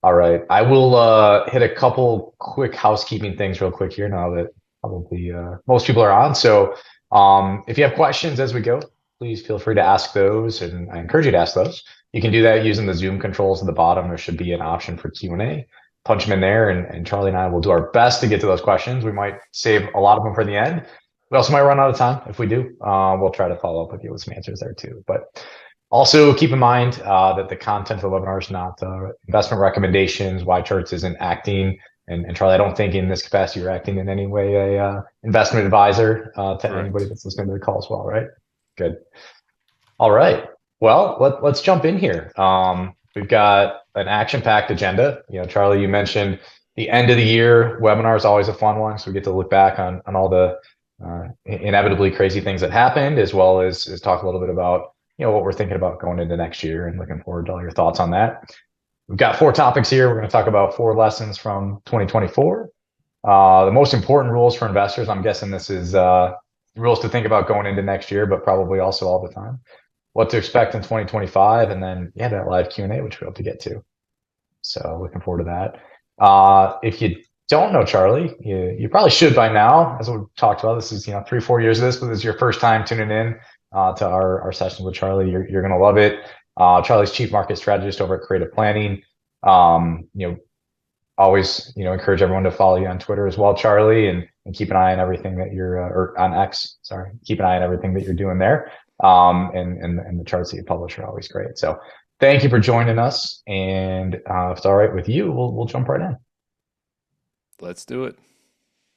All right. I will hit a couple quick housekeeping things real quick here now that probably most people are on. So if you have questions as we go, please feel free to ask those, and I encourage you to ask those. You can do that using the Zoom controls at the bottom. There should be an option for Q&A. Punch them in there, and Charlie and I will do our best to get to those questions. We might save a lot of them for the end. We also might run out of time. If we do, we'll try to follow up with you with some answers there too. But also, keep in mind that the content of the webinar is not investment recommendations. YCharts isn't acting, and Charlie, I don't think in this capacity you're acting in any way a investment advisor to anybody Correct. that's listening to the call as well, right? Good. All right. Well, let's jump in here. We've got an action-packed agenda. Charlie, you mentioned the end of the year webinar is always a fun one, so we get to look back on all the inevitably crazy things that happened, as well as talk a little bit about what we're thinking about going into next year, and looking forward to all your thoughts on that. We've got 4 topics here. We're going to talk about 4 lessons from 2024. The most important rules for investors. I'm guessing this is rules to think about going into next year, but probably also all the time. What to expect in 2025, and then that live Q&A, which we hope to get to. So looking forward to that. If you don't know Charlie, you probably should by now, as we've talked about. This is 3-4 years of this, but this is your first time tuning in to our sessions with Charlie. You're going to love it. Charlie's chief market strategist over at Creative Planning. Always encourage everyone to follow you on Twitter as well, Charlie, and keep an eye on everything that you're or on X. Sorry, keep an eye on everything that you're doing there. And the charts that you publish are always great. So thank you for joining us. And if it's all right with you, we'll jump right in. Let's do it.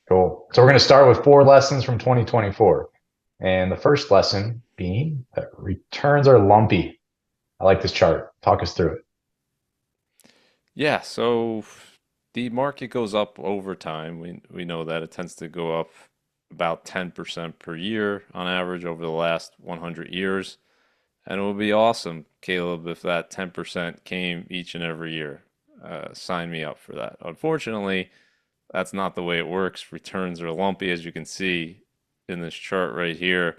Cool. So we're going to start with 4 lessons from 2024. And the first lesson being that returns are lumpy. I like this chart. Talk us through it. Yeah, so the market goes up over time. We know that it tends to go up about 10% per year on average over the last 100 years. And it would be awesome, Caleb, if that 10% came each and every year. Sign me up for that. Unfortunately, that's not the way it works. Returns are lumpy, as you can see in this chart right here.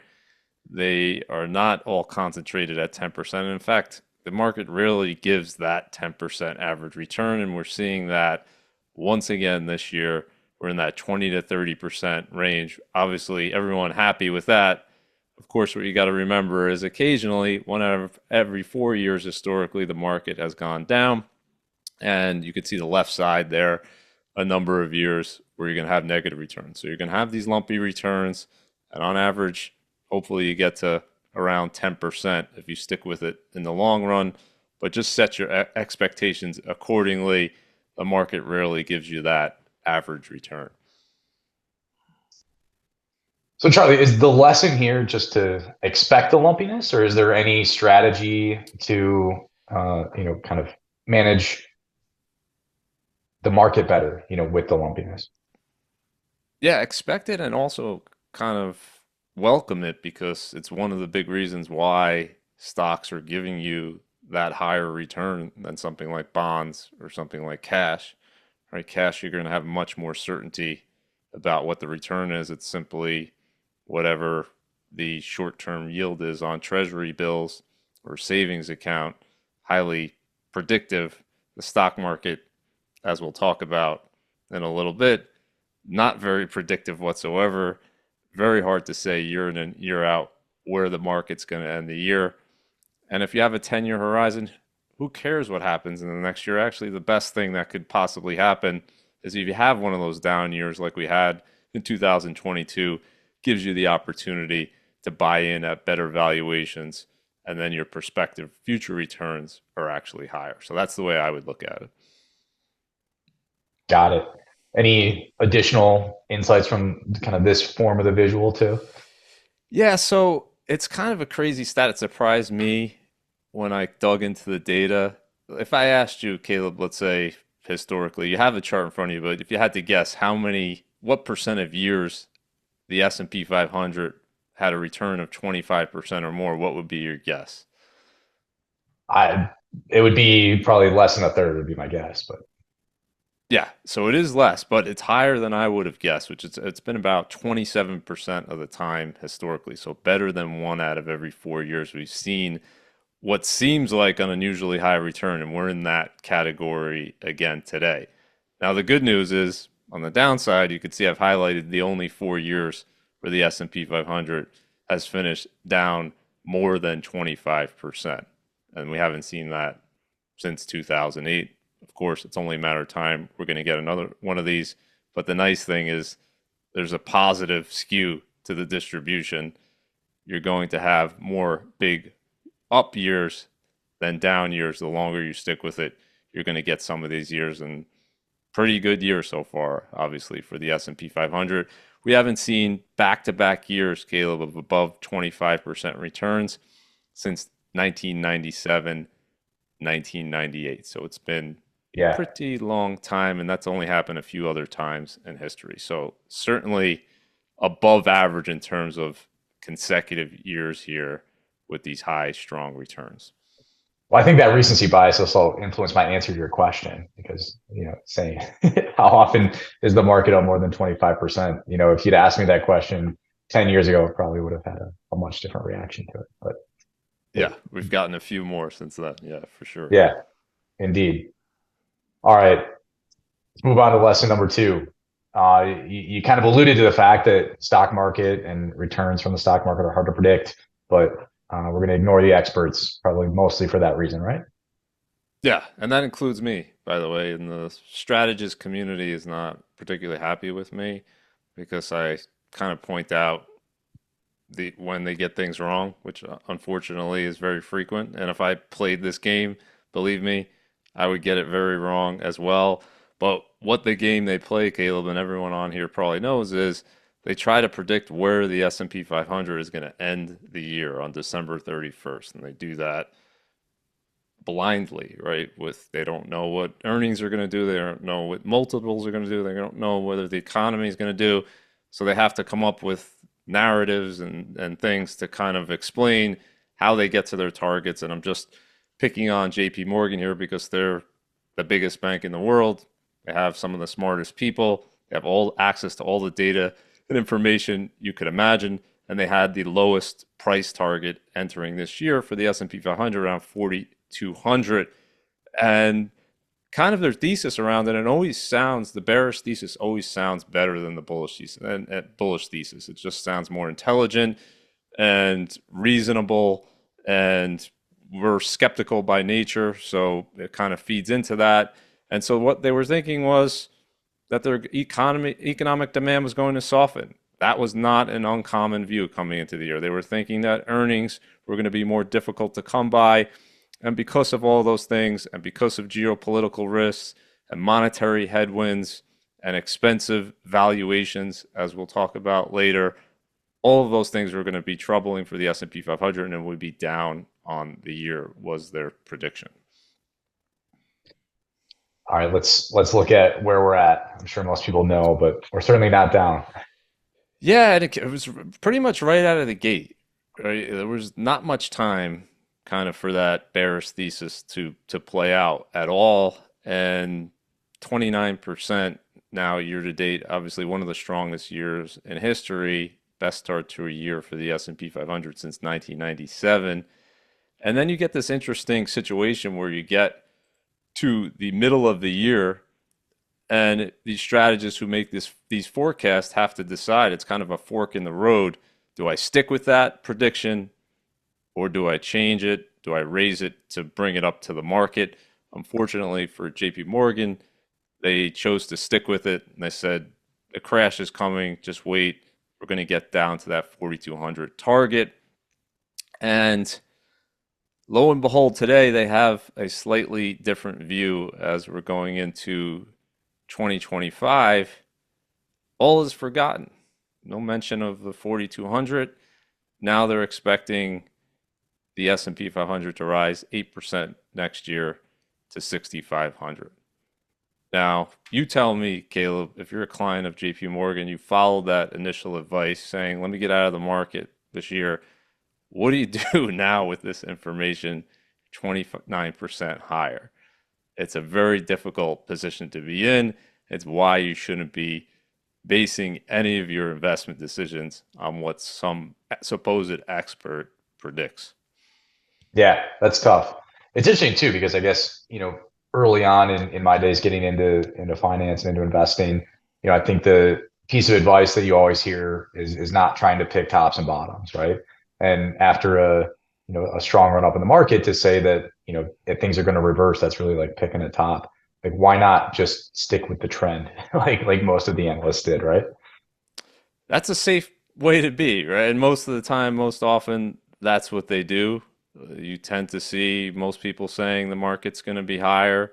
They are not all concentrated at 10%. In fact, the market rarely gives that 10% average return, and we're seeing that once again this year. We're in that 20 to 30% range. Obviously, everyone happy with that. Of course, what you got to remember is occasionally, 1 out of every 4 years historically, the market has gone down. And you can see the left side there, a number of years where you're going to have negative returns. So you're going to have these lumpy returns. And on average, hopefully you get to around 10% if you stick with it in the long run. But just set your expectations accordingly. The market rarely gives you that average return. So Charlie, is the lesson here just to expect the lumpiness, or is there any strategy to kind of manage the market better, with the lumpiness? Yeah, expect it and also kind of welcome it because it's one of the big reasons why stocks are giving you that higher return than something like bonds or something like cash. Right? Cash, you're going to have much more certainty about what the return is. It's simply whatever the short-term yield is on treasury bills or savings account, highly predictive. The stock market, as we'll talk about in a little bit, not very predictive whatsoever. Very hard to say year in and year out where the market's going to end the year. And if you have a 10-year horizon, who cares what happens in the next year? Actually, the best thing that could possibly happen is if you have one of those down years like we had in 2022, gives you the opportunity to buy in at better valuations, and then your prospective future returns are actually higher. So that's the way I would look at it. Got it. Any additional insights from kind of this form of the visual too? Yeah, so it's kind of a crazy stat. It surprised me when I dug into the data. If I asked you, Caleb, let's say historically, you have a chart in front of you, but if you had to guess what percent of years the S&P 500 had a return of 25% or more, what would be your guess? I It would be probably less than a third would be my guess, but Yeah, so it is less, but it's higher than I would have guessed, which it's been about 27% of the time historically. So better than 1 out of every 4 years we've seen what seems like an unusually high return, and we're in that category again today. Now, the good news is on the downside, you can see I've highlighted the only 4 years where the S&P 500 has finished down more than 25%. And we haven't seen that since 2008. Of course, it's only a matter of time. We're going to get another one of these. But the nice thing is there's a positive skew to the distribution. You're going to have more big up years than down years. The longer you stick with it, you're going to get some of these years, and pretty good year so far, obviously, for the S&P 500. We haven't seen back-to-back years, Caleb, of above 25% returns since 1997, 1998. So it's been Yeah. pretty long time, and that's only happened a few other times in history. So certainly above average in terms of consecutive years here with these high, strong returns. Well, I think that recency bias also influenced my answer to your question because, saying how often is the market up more than 25%? If you'd asked me that question 10 years ago, I probably would have had a much different reaction to it. But Yeah, hey, we've gotten a few more since then. Yeah, for sure. yeah, indeed. All right, let's move on to lesson number two. You kind of alluded to the fact that stock market and returns from the stock market are hard to predict, but we're going to ignore the experts probably mostly for that reason, right? Yeah, and that includes me, by the way. And the strategist community is not particularly happy with me because I kind of point out the when they get things wrong, which unfortunately is very frequent. And if I played this game, believe me, I would get it very wrong as well. But what the game they play, Caleb, and everyone on here probably knows is they try to predict where the S&P 500 is going to end the year on December 31st, and they do that blindly, right? With they don't know what earnings are going to do, they don't know what multiples are going to do, they don't know whether the economy is going to do. So they have to come up with narratives and things to kind of explain how they get to their targets. And I'm just picking on JP Morgan here because they're the biggest bank in the world. They have some of the smartest people. They have all access to all the data and information you could imagine, and they had the lowest price target entering this year for the S&P 500 around 4,200. And kind of their thesis around it, and always sounds, the bearish thesis always sounds better than the bullish thesis. And bullish thesis, it just sounds more intelligent and reasonable, and we're skeptical by nature, so it kind of feeds into that. And so what they were thinking was that their economic demand was going to soften. That was not an uncommon view coming into the year. They were thinking that earnings were going to be more difficult to come by. And because of all those things, and because of geopolitical risks and monetary headwinds and expensive valuations, as we'll talk about later, all of those things were going to be troubling for the S&P 500 and it would be down on the year, was their prediction. All right, let's look at where we're at. I'm sure most people know, but we're certainly not down. Yeah, and it was pretty much right out of the gate. Right, there was not much time, kind of, for that bearish thesis to play out at all, and 29% now year to date. Obviously, one of the strongest years in history. Best start to a year for the S&P 500 since 1997. And then you get this interesting situation where you get to the middle of the year and these strategists who make these forecasts have to decide. It's kind of a fork in the road. Do I stick with that prediction or do I change it? Do I raise it to bring it up to the market? Unfortunately for JP Morgan, they chose to stick with it and they said a crash is coming, just wait. We're going to get down to that 4,200 target. And lo and behold, today they have a slightly different view as we're going into 2025. All is forgotten. No mention of the 4,200. Now they're expecting the S&P 500 to rise 8% next year to 6,500. Now, you tell me, Caleb, if you're a client of JP Morgan, you followed that initial advice saying, let me get out of the market this year. What do you do now with this information 29% higher? It's a very difficult position to be in. It's why you shouldn't be basing any of your investment decisions on what some supposed expert predicts. Yeah, that's tough. It's interesting too, because I guess, early on in my days getting into finance and into investing, I think the piece of advice that you always hear is not trying to pick tops and bottoms, right? And after a strong run up in the market to say that, if things are going to reverse, that's really like picking a top. Like why not just stick with the trend like most of the analysts did, right? That's a safe way to be, right? And most of the time, most often, that's what they do. You tend to see most people saying the market's going to be higher.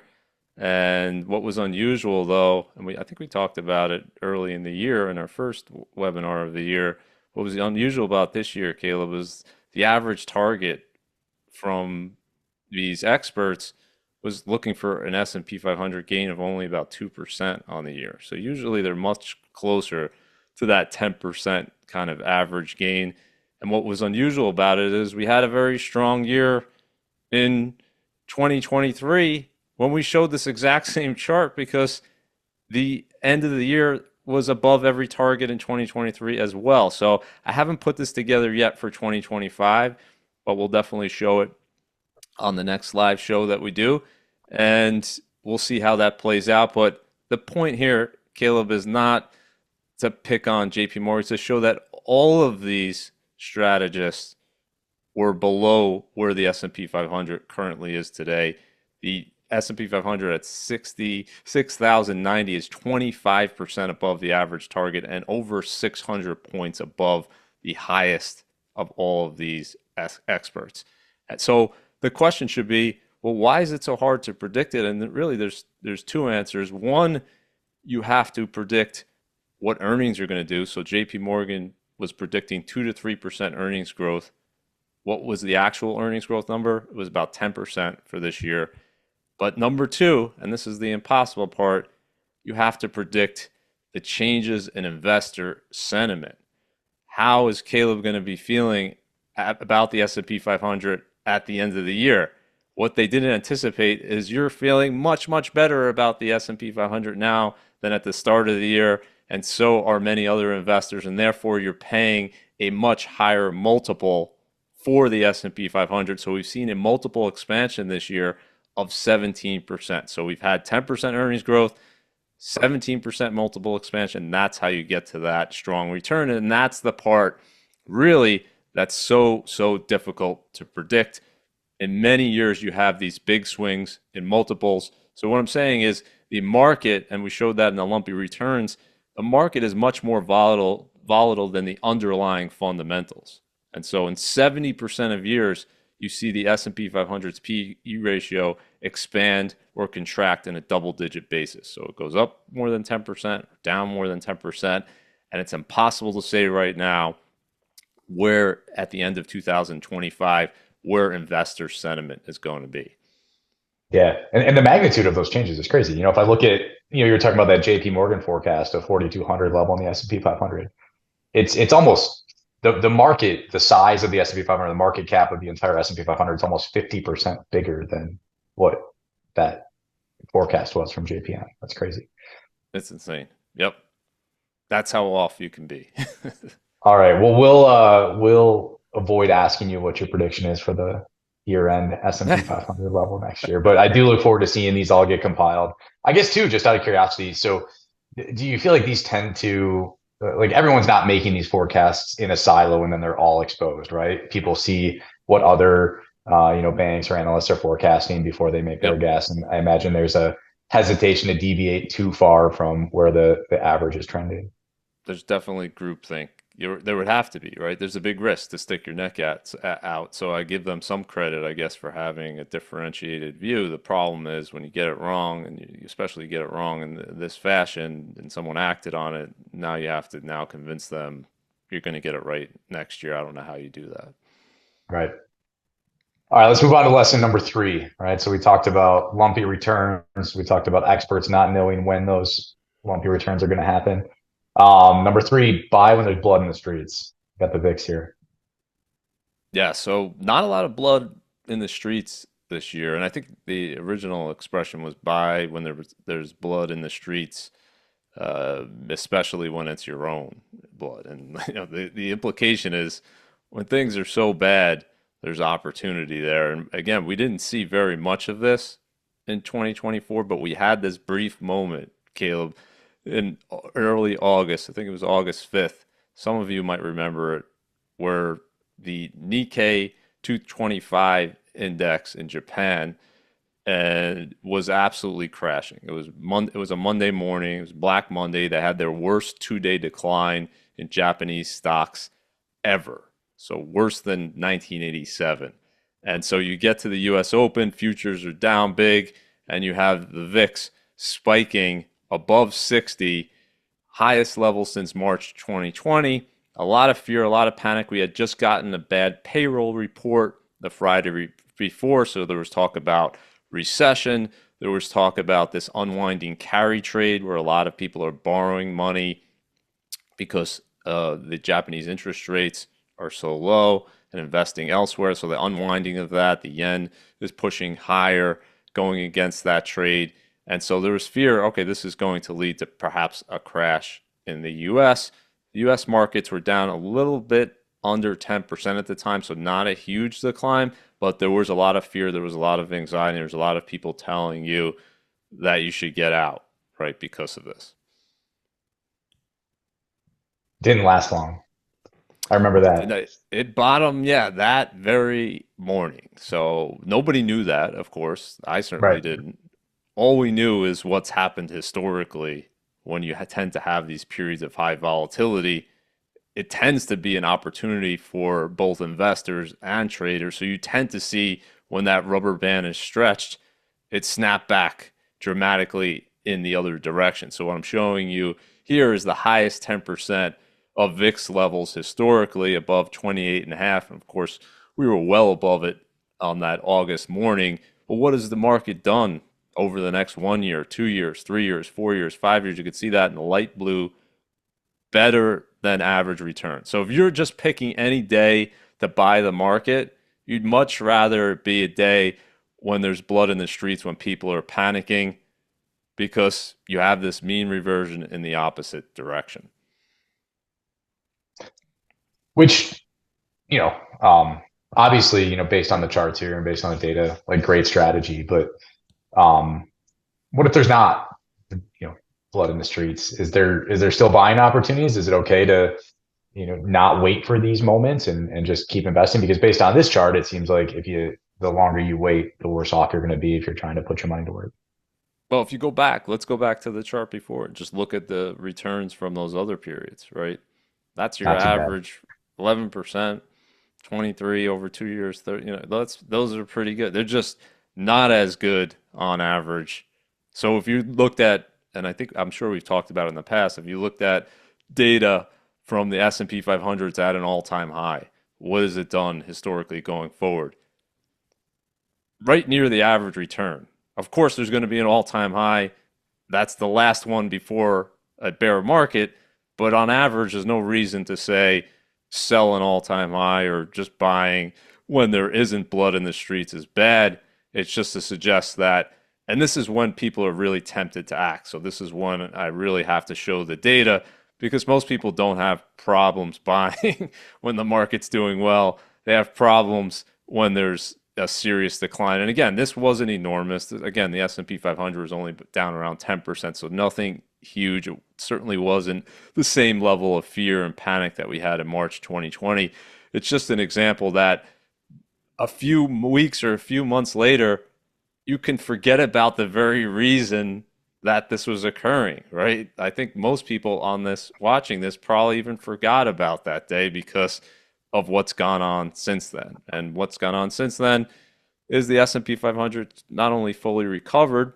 And what was unusual, though, and I think we talked about it early in the year in our first webinar of the year. What was unusual about this year, Caleb, was the average target from these experts was looking for an S&P 500 gain of only about 2% on the year. So usually they're much closer to that 10% kind of average gain. And what was unusual about it is we had a very strong year in 2023 when we showed this exact same chart because the end of the year was above every target in 2023 as well. So I haven't put this together yet for 2025, but we'll definitely show it on the next live show that we do. And we'll see how that plays out. But the point here, Caleb, is not to pick on JP Morgan, to show that all of these strategists were below where the S&P 500 currently is today. The S&P 500 at 66,090 is 25% above the average target and over 600 points above the highest of all of these experts. So the question should be, well, why is it so hard to predict it? And really, there's two answers. One, you have to predict what earnings you're going to do. So JP Morgan was predicting 2 to 3% earnings growth. What was the actual earnings growth number? It was about 10% for this year. But number two, and this is the impossible part, you have to predict the changes in investor sentiment. How is Caleb going to be feeling about the S&P 500 at the end of the year? What they didn't anticipate is you're feeling much, much better about the S&P 500 now than at the start of the year, and so are many other investors, and therefore you're paying a much higher multiple for the S&P 500. So we've seen a multiple expansion this year of 17%. So we've had 10% earnings growth, 17% multiple expansion. That's how you get to that strong return. And that's the part really that's so difficult to predict. In many years, you have these big swings in multiples. So what I'm saying is the market, and we showed that in the lumpy returns, the market is much more volatile than the underlying fundamentals. And so in 70% of years, you see the S&P 500's P/E ratio expand or contract in a double-digit basis. So it goes up more than 10%, down more than 10%, and it's impossible to say right now where at the end of 2025 where investor sentiment is going to be. Yeah, and the magnitude of those changes is crazy. If I look at, you're talking about that JP Morgan forecast of 4,200 level in the S&P 500. It's almost the market, the size of the S&P 500, the market cap of the entire S&P 500 is almost 50% bigger than what that forecast was from JPM. That's crazy. It's insane. Yep. That's how off you can be. All right. Well, we'll avoid asking you what your prediction is for the year-end S&P 500 level next year, but I do look forward to seeing these all get compiled. I guess too, just out of curiosity. So, do you feel like these tend to like everyone's not making these forecasts in a silo and then they're all exposed, right? People see what other banks or analysts are forecasting before they make their Yep. guess, and I imagine there's a hesitation to deviate too far from where the average is trending. There's definitely groupthink. There would have to be, right? There's a big risk to stick your neck out. So I give them some credit, I guess, for having a differentiated view. The problem is when you get it wrong, and you especially get it wrong in this fashion, and someone acted on it, now you have to now convince them you're going to get it right next year. I don't know how you do that. Right. All right, let's move on to lesson number 3. Right. So we talked about lumpy returns. We talked about experts not knowing when those lumpy returns are going to happen. Number 3, buy when there's blood in the streets. Got the VIX here. Yeah, so not a lot of blood in the streets this year, and I think the original expression was buy when there's blood in the streets, especially when it's your own blood. And the implication is when things are so bad, there's opportunity there. And again, we didn't see very much of this in 2024, but we had this brief moment, Caleb, in early August. I think it was August 5th. Some of you might remember it, where the Nikkei 225 index in Japan and was absolutely crashing. It was a Monday morning. It was Black Monday. They had their worst 2-day decline in Japanese stocks ever. So worse than 1987. And so you get to the US Open, futures are down big, and you have the VIX spiking above 60, highest level since March 2020. A lot of fear, a lot of panic. We had just gotten a bad payroll report the Friday before, so there was talk about recession. There was talk about this unwinding carry trade where a lot of people are borrowing money because the Japanese interest rates are so low and investing elsewhere. So the unwinding of that, the yen is pushing higher, going against that trade. And so there was fear, okay, this is going to lead to perhaps a crash in the US. The US markets were down a little bit under 10% at the time, so not a huge decline, but there was a lot of fear, there was a lot of anxiety, there was a lot of people telling you that you should get out, right, because of this. Didn't last long. I remember that. It bottomed, yeah, that very morning. So nobody knew that, of course. I certainly Right. didn't. All we knew is what's happened historically when you tend to have these periods of high volatility. It tends to be an opportunity for both investors and traders. So you tend to see when that rubber band is stretched, it snap back dramatically in the other direction. So what I'm showing you here is the highest 10% of VIX levels historically above 28.5. And of course, we were well above it on that August morning. But what has the market done over the next 1 year, 2 years, 3 years, 4 years, 5 years? You can see that in the light blue, better than average return. So if you're just picking any day to buy the market, you'd much rather it be a day when there's blood in the streets, when people are panicking, because you have this mean reversion in the opposite direction. Which, you know, obviously, based on the charts here and based on the data, like great strategy. But um, what if there's not, blood in the streets? Is there still buying opportunities? Is it okay to, not wait for these moments and just keep investing? Because based on this chart, it seems like the longer you wait, the worse off you're going to be if you're trying to put your money to work. Well, if you go back, let's go back to the chart before. Just look at the returns from those other periods, right? That's your Not too bad. average 11%, 23 over 2 years, 30, those are pretty good. They're just not as good on average. So if you looked at, and I'm sure we've talked about it in the past, if you looked at data from the S&P 500, it's at an all-time high. What has it done historically going forward? Right near the average return. Of course, there's going to be an all-time high. That's the last one before a bear market, but on average, there's no reason to say sell an all-time high or just buying when there isn't blood in the streets is bad. It's just to suggest that, and this is when people are really tempted to act. So this is when I really have to show the data because most people don't have problems buying when the market's doing well. They have problems when there's a serious decline. And again, this wasn't enormous. Again, the S&P 500 was only down around 10%, so nothing huge. It certainly wasn't the same level of fear and panic that we had in March 2020. It's just an example that a few weeks or a few months later, you can forget about the very reason that this was occurring, right? I think most people on this watching this probably even forgot about that day because of what's gone on since then. And what's gone on since then is the S&P 500 not only fully recovered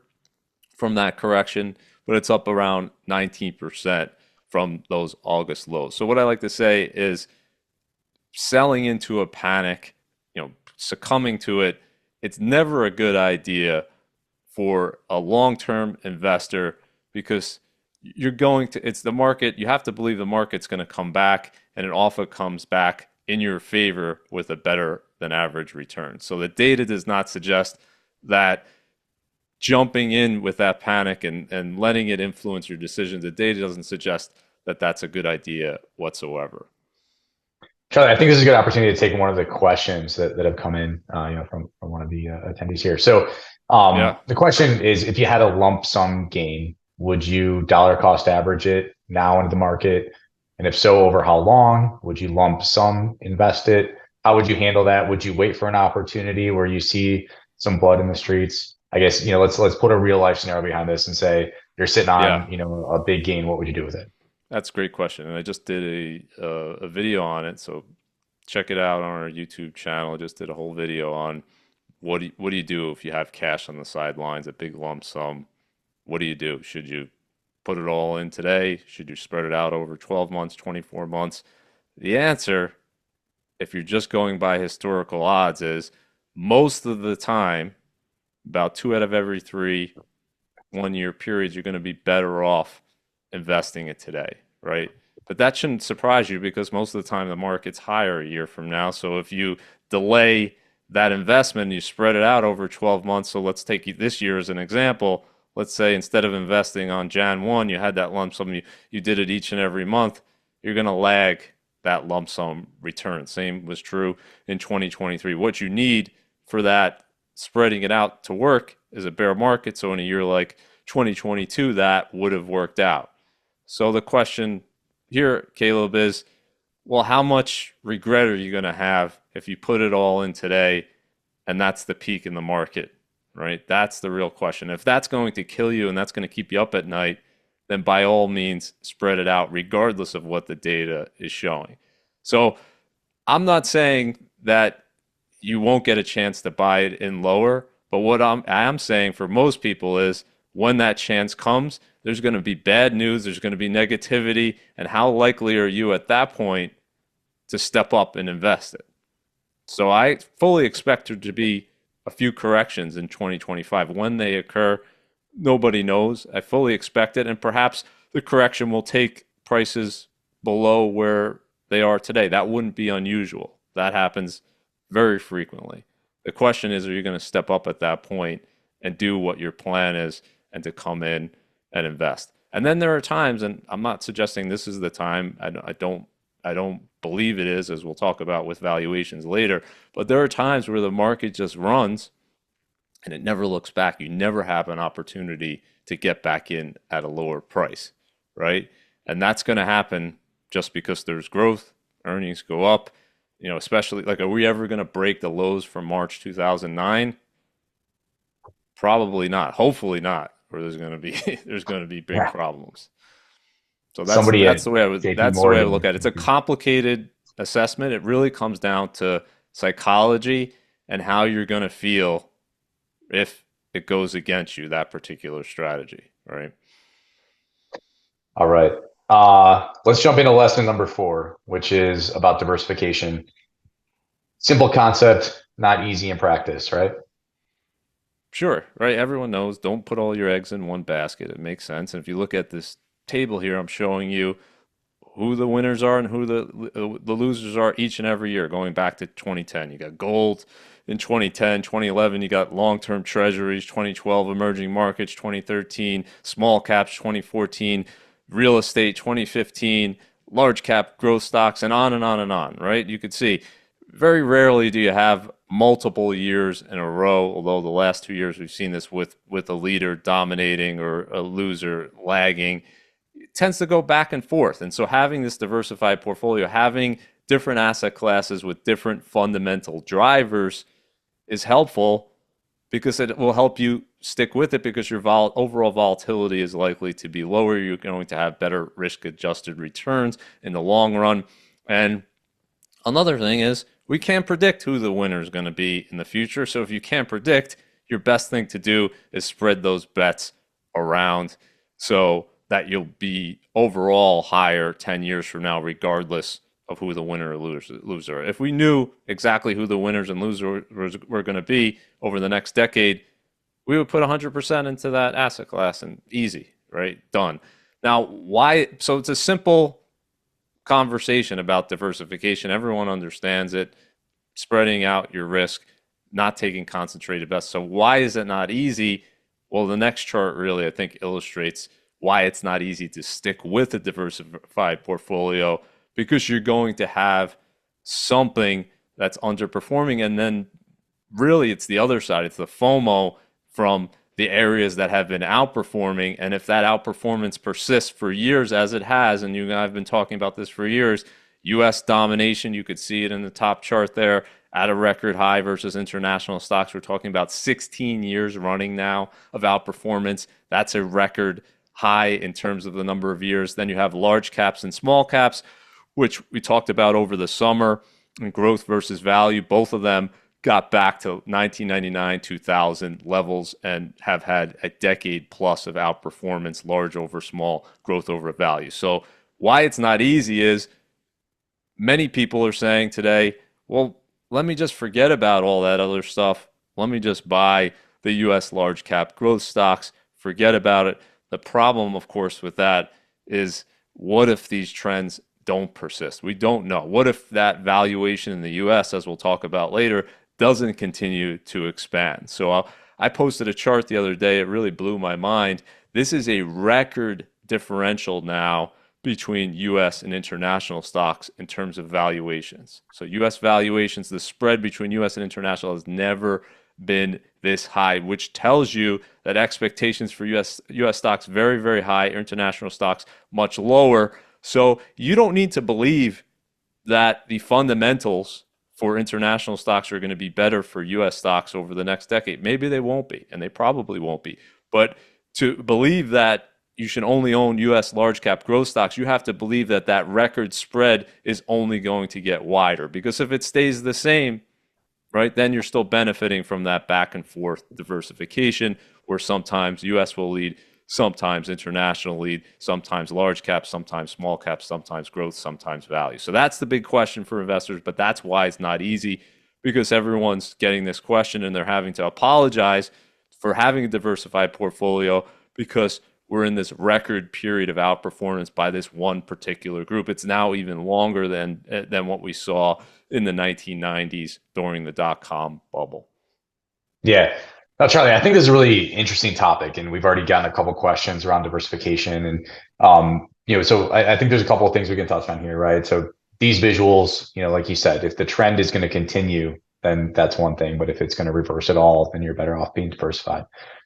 from that correction, but it's up around 19% from those August lows. So what I like to say is selling into a panic, succumbing to it, it's never a good idea for a long-term investor because it's the market, you have to believe the market's going to come back and it often comes back in your favor with a better than average return. So the data does not suggest that jumping in with that panic and letting it influence your decisions, the data doesn't suggest that that's a good idea whatsoever. Charlie, I think this is a good opportunity to take one of the questions that have come in, from one of the attendees here. So, Yeah. the question is, if you had a lump sum gain, would you dollar cost average it now into the market? And if so, over how long? Would you lump sum invest it? How would you handle that? Would you wait for an opportunity where you see some blood in the streets? I guess, let's put a real life scenario behind this and say you're sitting Yeah. on, a big gain. What would you do with it? That's a great question. And I just did a video on it. So check it out on our YouTube channel. I just did a whole video on what do you do if you have cash on the sidelines, a big lump sum? What do you do? Should you put it all in today? Should you spread it out over 12 months, 24 months? The answer, if you're just going by historical odds, is most of the time, about 2 out of every 3 1 year periods, you're going to be better off investing it today, right? But that shouldn't surprise you because most of the time the market's higher a year from now. So if you delay that investment and you spread it out over 12 months, so let's take this year as an example. Let's say instead of investing on Jan 1, you had that lump sum, you did it each and every month, you're going to lag that lump sum return. Same was true in 2023. What you need for that spreading it out to work is a bear market. So in a year like 2022, that would have worked out. So the question here, Caleb, is, well, how much regret are you going to have if you put it all in today and that's the peak in the market, right? That's the real question. If that's going to kill you and that's going to keep you up at night, then by all means, spread it out regardless of what the data is showing. So I'm not saying that you won't get a chance to buy it in lower, but what I am saying for most people is when that chance comes, there's going to be bad news, there's going to be negativity, and how likely are you at that point to step up and invest it? So I fully expect there to be a few corrections in 2025. When they occur, nobody knows. I fully expect it, and perhaps the correction will take prices below where they are today. That wouldn't be unusual. That happens very frequently. The question is, are you going to step up at that point and do what your plan is and to come in and invest? And then there are times, and I'm not suggesting this is the time. I don't believe it is, as we'll talk about with valuations later. But there are times where the market just runs and it never looks back. You never have an opportunity to get back in at a lower price, right? And that's going to happen just because there's growth, earnings go up, especially like, are we ever going to break the lows from March 2009? Probably not. Hopefully not, or there's going to be there's going to be big Yeah. problems. So that's Somebody at that's the way I would JP that's the way I would look Morgan. at it. It's a complicated assessment. It really comes down to psychology and how you're going to feel if it goes against you, that particular strategy, right? All right. Let's jump into lesson number 4, which is about diversification. Simple concept, not easy in practice, right? Sure, right? Everyone knows don't put all your eggs in one basket. It makes sense. And if you look at this table here, I'm showing you who the winners are and who the losers are each and every year, going back to 2010. You got gold in 2010, 2011, you got long-term treasuries, 2012 emerging markets, 2013 small caps, 2014 real estate, 2015 large cap growth stocks, and on and on and on, right? You could see very rarely do you have multiple years in a row, although the last 2 years we've seen this with a leader dominating or a loser lagging. It tends to go back and forth. And so having this diversified portfolio, having different asset classes with different fundamental drivers is helpful because it will help you stick with it because your overall volatility is likely to be lower. You're going to have better risk adjusted returns in the long run. And another thing is we can't predict who the winner is going to be in the future. So if you can't predict, your best thing to do is spread those bets around so that you'll be overall higher 10 years from now, regardless of who the winner or loser are. If we knew exactly who the winners and losers were going to be over the next decade, we would put 100% into that asset class and easy, right? Done. Now, why? So it's a simple conversation about diversification. Everyone understands it, spreading out your risk, not taking concentrated bets. So why is it not easy? Well, the next chart really, I think, illustrates why it's not easy to stick with a diversified portfolio because you're going to have something that's underperforming. And then really it's the other side. It's the FOMO from the areas that have been outperforming. And if that outperformance persists for years, as it has, and you and I have been talking about this for years, US domination, you could see it in the top chart there at a record high versus international stocks. We're talking about 16 years running now of outperformance. That's a record high in terms of the number of years. Then you have large caps and small caps, which we talked about over the summer, and growth versus value. Both of them got back to 1999, 2000 levels and have had a decade plus of outperformance, large over small, growth over value. So why it's not easy is many people are saying today, well, let me just forget about all that other stuff. Let me just buy the US large cap growth stocks, forget about it. The problem, of course, with that is what if these trends don't persist? We don't know. What if that valuation in the US, as we'll talk about later, doesn't continue to expand? So I posted a chart the other day. It really blew my mind. This is a record differential now between US and international stocks in terms of valuations. So US valuations, the spread between US and international has never been this high, which tells you that expectations for US stocks very, very high, international stocks much lower. So you don't need to believe that the fundamentals for international stocks are going to be better for US stocks over the next decade. Maybe they won't be, and they probably won't be. But to believe that you should only own US large cap growth stocks, you have to believe that that record spread is only going to get wider. Because if it stays the same, right, then you're still benefiting from that back and forth diversification where sometimes US will lead, sometimes international lead, sometimes large caps, sometimes small caps, sometimes growth, sometimes value. So that's the big question for investors, but that's why it's not easy, because everyone's getting this question and they're having to apologize for having a diversified portfolio because we're in this record period of outperformance by this one particular group. It's now even longer than what we saw in the 1990s during the dot-com bubble. Yeah. Now, Charlie, I think this is a really interesting topic, and we've already gotten a couple questions around diversification, and so I think there's a couple of things we can touch on here, right? So these visuals, like you said, if the trend is going to continue, then that's one thing, but if it's going to reverse at all, then you're better off being diversified.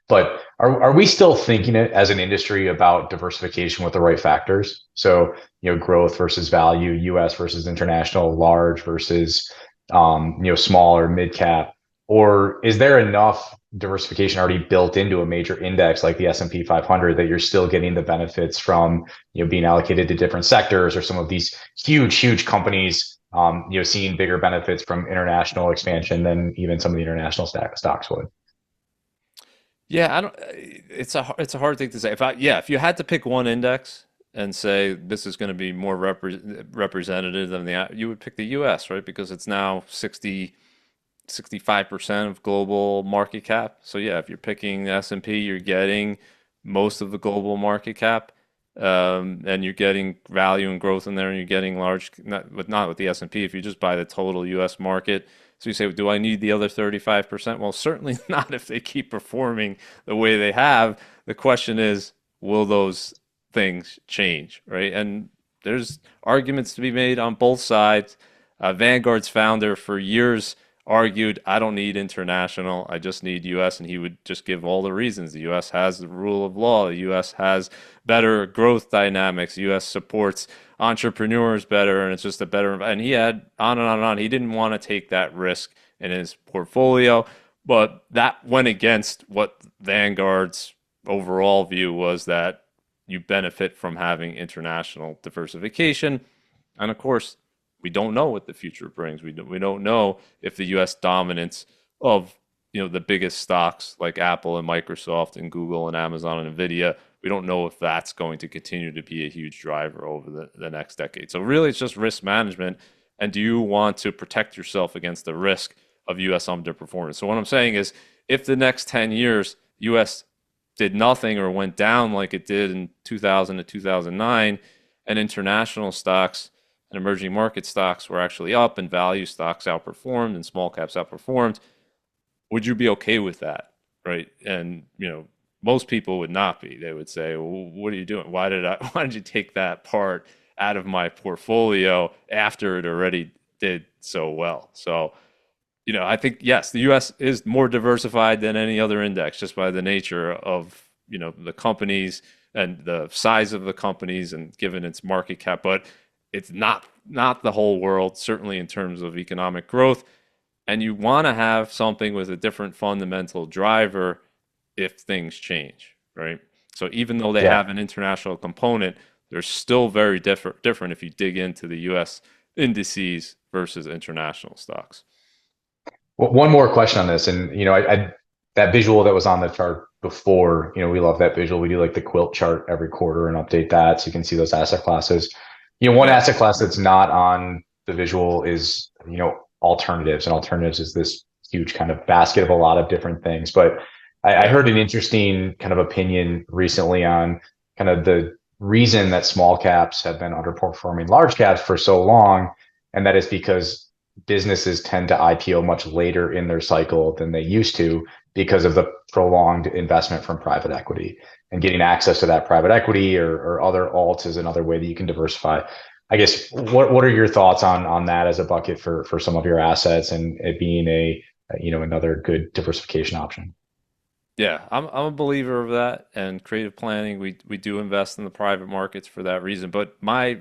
But are we still thinking it as an industry about diversification with the right factors? So, growth versus value, US versus international, large versus small or mid cap, or is there enough diversification already built into a major index like the S&P 500 that you're still getting the benefits from, being allocated to different sectors, or some of these huge companies, seeing bigger benefits from international expansion than even some of the international stocks would? Yeah, I don't. It's a hard thing to say. If you had to pick one index and say this is going to be more representative than you would pick the U.S., right? Because it's now 65% of global market cap. So yeah, if you're picking the S&P, you're getting most of the global market cap, and you're getting value and growth in there, and you're getting large, not with the S&P. If you just buy the total U.S. market. So you say, do I need the other 35%? Well, certainly not if they keep performing the way they have. The question is, will those things change, right? And there's arguments to be made on both sides. Vanguard's founder for years argued, I don't need international, I just need US. And he would just give all the reasons. The US has the rule of law, the US has better growth dynamics, the US supports entrepreneurs better, and it's just a better, and he had on and on and on. He didn't want to take that risk in his portfolio, but that went against what Vanguard's overall view was, that you benefit from having international diversification. And of course, we don't know what the future brings. We don't know if the U.S. dominance of the biggest stocks like Apple and Microsoft and Google and Amazon and Nvidia, we don't know if that's going to continue to be a huge driver over the next decade. So really, it's just risk management. And do you want to protect yourself against the risk of U.S. underperformance? So what I'm saying is, if the next 10 years U.S. did nothing or went down like it did in 2000 to 2009, and international stocks and emerging market stocks were actually up, and value stocks outperformed, and small caps outperformed, would you be okay with that, right? And most people would not be. They would say, well, what are you doing? Why did you take that part out of my portfolio after it already did so well. So, I think, yes, the US is more diversified than any other index just by the nature of, the companies and the size of the companies and given its market cap, but it's not the whole world, certainly in terms of economic growth. And you want to have something with a different fundamental driver if things change, right? So even though they Yeah. have an international component, they're still very different if you dig into the US indices versus international stocks. Well, one more question on this, and that visual that was on the chart before, we love that visual. We do like the quilt chart every quarter and update that so you can see those asset classes. One Yeah. asset class that's not on the visual is, alternatives, and alternatives is this huge kind of basket of a lot of different things. But I Yeah. heard an interesting kind of opinion recently on kind of the reason that small caps have been underperforming large caps for so long, and that is because businesses tend to IPO much later in their cycle than they used to because of the prolonged investment from private equity, and getting access to that private equity or other alts is another way that you can diversify. I guess what are your thoughts on that as a bucket for some of your assets and it being a another good diversification option? Yeah, I'm a believer of that and creative planning. We do invest in the private markets for that reason, but my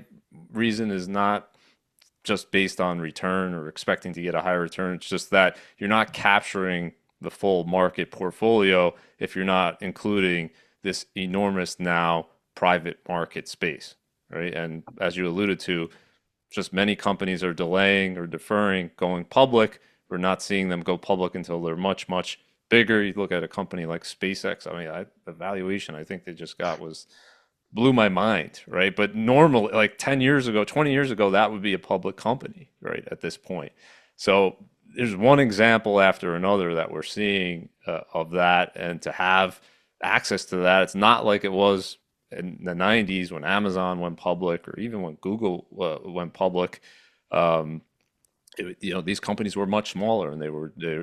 reason is not just based on return or expecting to get a higher return. It's just that you're not capturing the full market portfolio if you're not including this enormous now private market space, right? And as you alluded to, just many companies are delaying or deferring going public. We're not seeing them go public until they're much, much bigger. You look at a company like SpaceX. I mean, the valuation I think they just got was blew my mind, right? But normally, like 10 years ago, 20 years ago, that would be a public company, right, at this point. So there's one example after another that we're seeing of that. And to have access to that, it's not like it was in the 90s when Amazon went public or even when Google went public. Um, these companies were much smaller and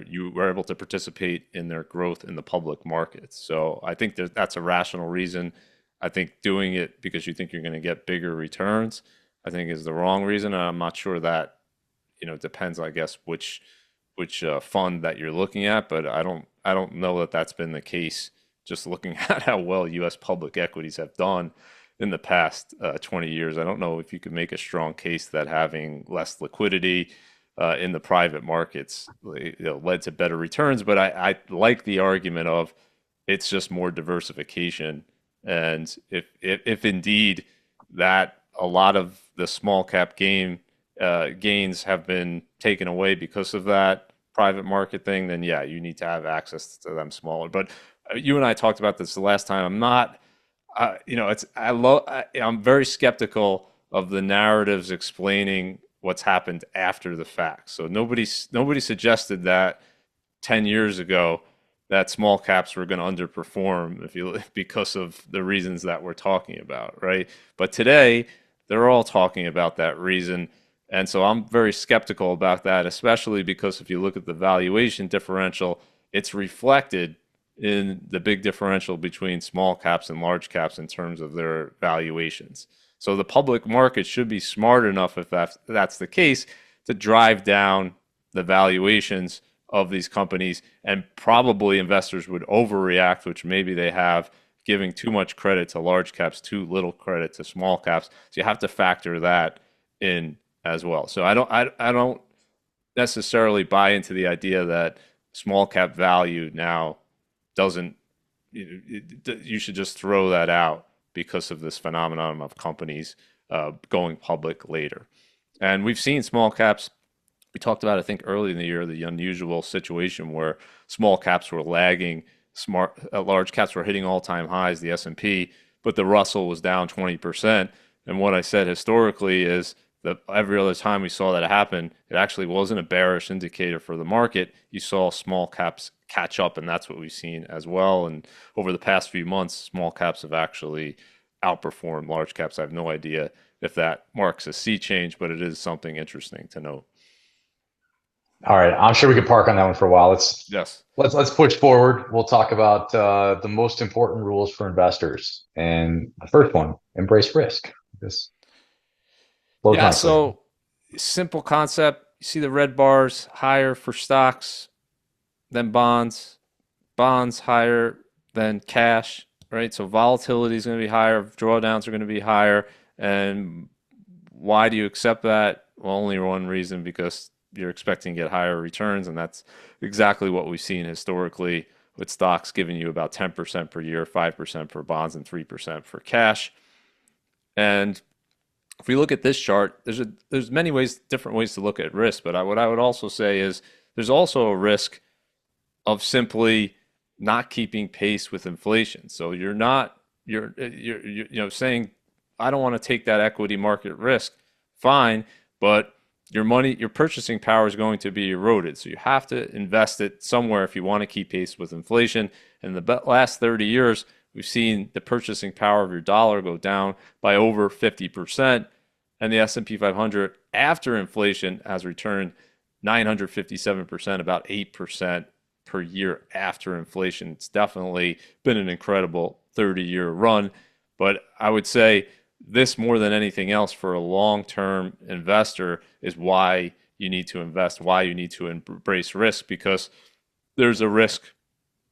you were able to participate in their growth in the public markets. So I think that's a rational reason. I think doing it because you think you're going to get bigger returns, I think is the wrong reason. And I'm not sure that, it depends, I guess, which fund that you're looking at, but I don't know that that's been the case. Just looking at how well U.S. public equities have done in the past 20 years, I don't know if you could make a strong case that having less liquidity in the private markets, led to better returns. But I like the argument of it's just more diversification, and if indeed that a lot of the small cap gains have been taken away because of that private market thing, then yeah, you need to have access to them smaller. But you and I talked about this the last time. I'm not, I'm very skeptical of the narratives explaining what's happened after the fact. So nobody suggested that 10 years ago that small caps were going to underperform because of the reasons that we're talking about, right? But today they're all talking about that reason. And so I'm very skeptical about that, especially because if you look at the valuation differential, it's reflected in the big differential between small caps and large caps in terms of their valuations. So the public market should be smart enough, if that's the case, to drive down the valuations of these companies, and probably investors would overreact, which maybe they have, giving too much credit to large caps, too little credit to small caps. So you have to factor that in as well. So I don't necessarily buy into the idea that small cap value now doesn't, you should just throw that out because of this phenomenon of companies going public later. And we've seen small caps. We talked about, I think, early in the year, the unusual situation where small caps were lagging, large caps were hitting all-time highs, the S&P, but the Russell was down 20%. And what I said historically is that every other time we saw that happen, it actually wasn't a bearish indicator for the market. You saw small caps catch up, and that's what we've seen as well. And over the past few months, small caps have actually outperformed large caps. I have no idea if that marks a sea change, but it is something interesting to note. All right, I'm sure we could park on that one for a while. Let's Yes. let's let's push forward. We'll talk about the most important rules for investors, and the first one: embrace risk. This flows Yeah, nicely. so Simple concept. You see the red bars higher for stocks than bonds, bonds higher than cash, right? So volatility is going to be higher, drawdowns are going to be higher. And why do you accept that? Well, only one reason, because you're expecting to get higher returns, and that's exactly what we've seen historically with stocks giving you about 10% per year, 5% for bonds, and 3% for cash. And if we look at this chart, there's many ways, different ways to look at risk. But what I would also say is there's also a risk of simply not keeping pace with inflation. So you're not saying I don't want to take that equity market risk. Fine, but your purchasing power is going to be eroded. So you have to invest it somewhere if you want to keep pace with inflation. In the last 30 years, we've seen the purchasing power of your dollar go down by over 50%, and the S&P 500 after inflation has returned 957%, about 8% per year after inflation. It's definitely been an incredible 30-year run. But I would say this, more than anything else, for a long-term investor, is why you need to invest, why you need to embrace risk, because there's a risk